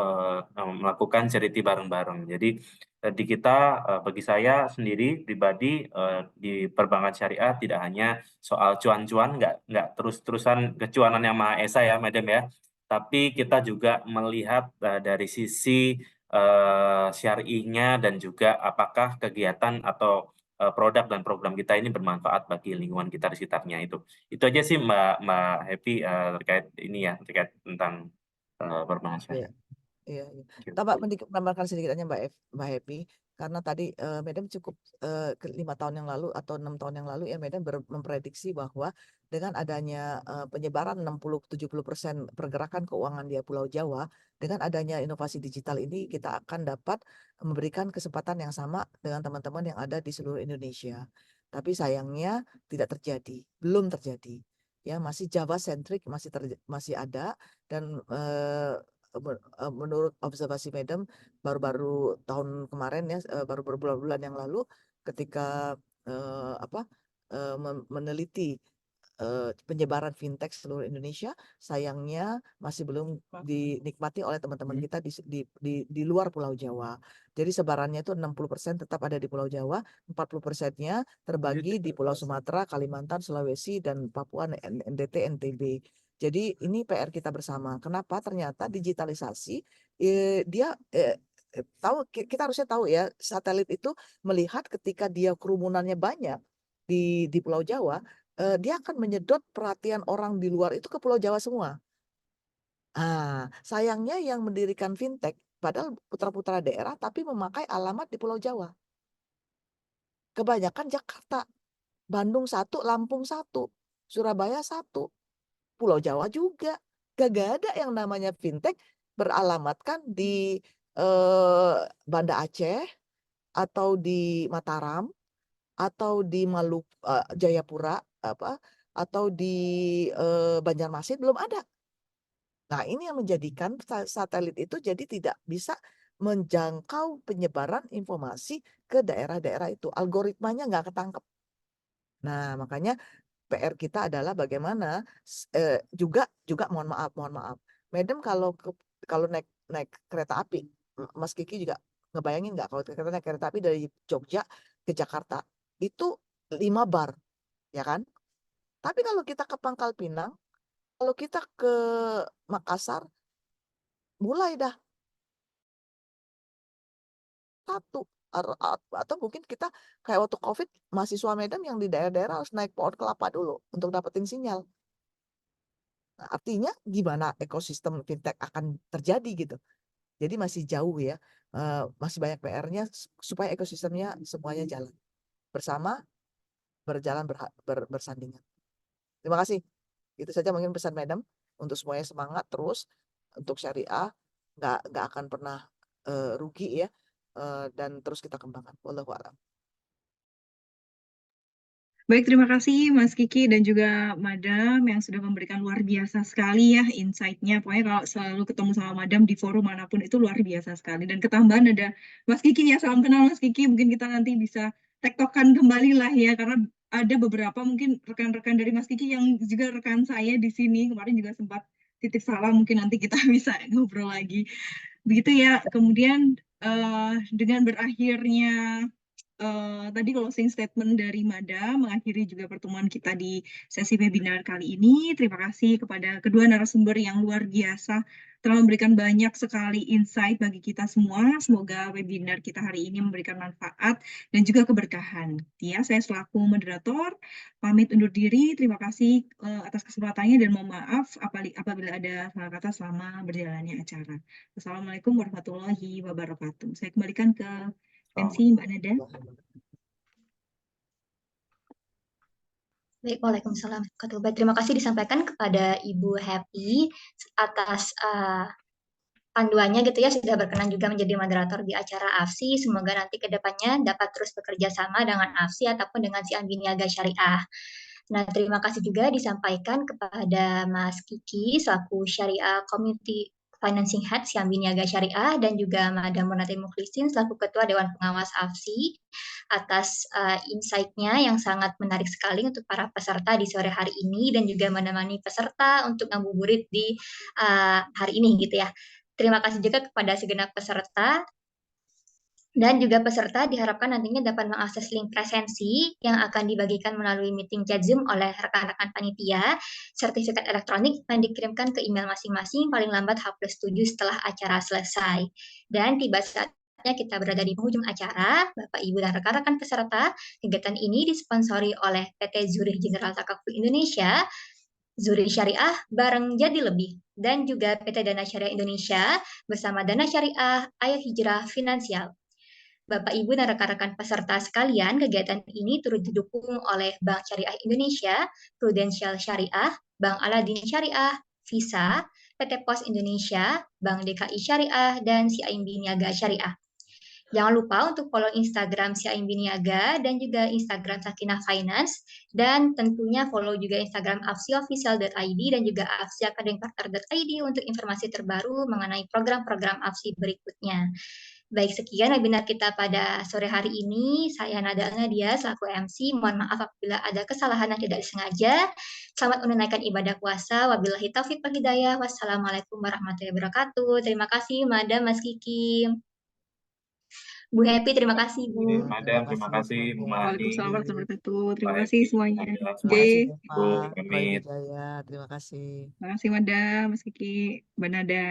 melakukan charity bareng-bareng. Jadi di kita, bagi saya sendiri pribadi di perbankan syariah tidak hanya soal cuan-cuan, nggak terus-terusan kecuanan yang Maha Esa ya, Madam ya. Tapi kita juga melihat dari sisi syar'inya dan juga apakah kegiatan atau produk dan program kita ini bermanfaat bagi lingkungan kita di sekitarnya itu. Itu aja sih Mbak Happy terkait ini ya, terkait tentang perbankan syariah. Iya. Tambah menambahkan sedikit aja Mbak Happy, karena tadi Madam cukup 5 tahun yang lalu atau 6 tahun yang lalu ya Madam memprediksi bahwa dengan adanya penyebaran 60-70% pergerakan keuangan di Pulau Jawa, dengan adanya inovasi digital ini kita akan dapat memberikan kesempatan yang sama dengan teman-teman yang ada di seluruh Indonesia. Tapi sayangnya tidak terjadi, belum terjadi. Ya, masih Java centric masih ada, dan menurut observasi Madam baru-baru tahun kemarin ya, baru berbulan-bulan yang lalu ketika meneliti penyebaran fintech seluruh Indonesia, sayangnya masih belum dinikmati oleh teman-teman kita di luar Pulau Jawa. Jadi sebarannya itu 60% tetap ada di Pulau Jawa, 40%-nya terbagi di Pulau Sumatera, Kalimantan, Sulawesi, dan Papua, NTT, NTB. Jadi ini PR kita bersama. Kenapa? Ternyata digitalisasi kita harusnya tahu ya, satelit itu melihat ketika dia kerumunannya banyak di Pulau Jawa, dia akan menyedot perhatian orang di luar itu ke Pulau Jawa semua. Sayangnya yang mendirikan fintech padahal putra-putra daerah tapi memakai alamat di Pulau Jawa. Kebanyakan Jakarta, Bandung 1, Lampung 1, Surabaya 1. Pulau Jawa juga. Gak ada yang namanya fintech beralamatkan di Banda Aceh atau di Mataram atau di Jayapura atau di Banjarmasin, belum ada. Nah, ini yang menjadikan satelit itu jadi tidak bisa menjangkau penyebaran informasi ke daerah-daerah itu. Algoritmanya nggak ketangkep. Nah, makanya PR kita adalah bagaimana juga mohon maaf, Madam kalau naik kereta api, Mas Kiki juga ngebayangin nggak kalau kita naik kereta api dari Jogja ke Jakarta, itu 5 bar, ya kan? Tapi kalau kita ke Pangkal Pinang, kalau kita ke Makassar, mulai dah 1. Atau mungkin kita kayak waktu COVID, mahasiswa Medan yang di daerah-daerah harus naik pohon kelapa dulu untuk dapetin sinyal. Nah, artinya gimana ekosistem fintech akan terjadi gitu. Jadi masih jauh ya, masih banyak PR-nya supaya ekosistemnya semuanya jalan bersama, berjalan bersandingan. Terima kasih. Itu saja mungkin pesan Madam untuk semuanya semangat terus untuk syariah, nggak akan pernah rugi ya, dan terus kita kembangkan. Wallahu a'lam. Baik, terima kasih Mas Kiki dan juga Madam yang sudah memberikan luar biasa sekali ya insight-nya. Pokoknya kalau selalu ketemu sama Madam di forum manapun itu luar biasa sekali. Dan ketambahan ada Mas Kiki ya, salam kenal Mas Kiki. Mungkin kita nanti bisa tektokan kembali lah ya, karena ada beberapa mungkin rekan-rekan dari Mas Kiki yang juga rekan saya di sini. Kemarin juga sempat titip salam, mungkin nanti kita bisa ngobrol lagi. Begitu ya, kemudian dengan berakhirnya tadi closing statement dari Mada mengakhiri juga pertemuan kita di sesi webinar kali ini. Terima kasih kepada kedua narasumber yang luar biasa telah memberikan banyak sekali insight bagi kita semua. Semoga webinar kita hari ini memberikan manfaat dan juga keberkahan. Ya, saya selaku moderator pamit undur diri. Terima kasih atas kesempatannya dan mohon maaf apabila ada salah kata selama berjalannya acara. Wassalamualaikum warahmatullahi wabarakatuh. Saya kembalikan ke MC Mbak Nada. Baik, Waalaikumsalam. Terima kasih disampaikan kepada Ibu Happy atas panduannya gitu ya, sudah berkenan juga menjadi moderator di acara AFSI. Semoga nanti ke depannya dapat terus bekerja sama dengan AFSI ataupun dengan Siambi Niaga Syariah. Nah, terima kasih juga disampaikan kepada Mas Kiki selaku Syariah Community Financing Head Siambi Niaga Syariah dan juga Madam Monati Mukhlisin selaku Ketua Dewan Pengawas AFSI atas insight-nya yang sangat menarik sekali untuk para peserta di sore hari ini dan juga menemani peserta untuk ngabuburit di hari ini gitu ya. Terima kasih juga kepada segenap peserta. Dan juga peserta diharapkan nantinya dapat mengakses link presensi yang akan dibagikan melalui meeting chat Zoom oleh rekan-rekan panitia. Sertifikat elektronik akan dikirimkan ke email masing-masing paling lambat H+7 setelah acara selesai. Dan tiba saatnya kita berada di penghujung acara. Bapak, Ibu, dan rekan-rekan peserta, kegiatan ini disponsori oleh PT Zurich General Takaful Indonesia, Zurich Syariah bareng Jadi Lebih, dan juga PT Dana Syariah Indonesia bersama Dana Syariah Ayo Hijrah Finansial. Bapak, Ibu, dan rekan-rekan peserta sekalian, kegiatan ini turut didukung oleh Bank Syariah Indonesia, Prudential Syariah, Bank Aladin Syariah, Visa, PT Pos Indonesia, Bank DKI Syariah, dan CIMB Niaga Syariah. Jangan lupa untuk follow Instagram CIMB Niaga dan juga Instagram Sakinah Finance, dan tentunya follow juga Instagram afsiofficial.id dan juga afsiacademypartner.id untuk informasi terbaru mengenai program-program AFSI berikutnya. Baik, sekian webinar kita pada sore hari ini. Saya Nada Nadia selaku MC. Mohon maaf apabila ada kesalahan yang tidak disengaja. Selamat menunaikan ibadah puasa. Wabillahi taufiq wal hidayah. Wassalamualaikum warahmatullahi wabarakatuh. Terima kasih Madam, Mas Kiki. Bu Happy, terima kasih Bu. Madam, terima kasih Bu Mahdi. Waalaikumsalam warahmatullahi wabarakatuh. Terima Mbak kasih Happy, semuanya. semuanya. Pak Pamit. Hidayah, terima kasih. Terima kasih Madam, Mas Kiki, Mbak Nada.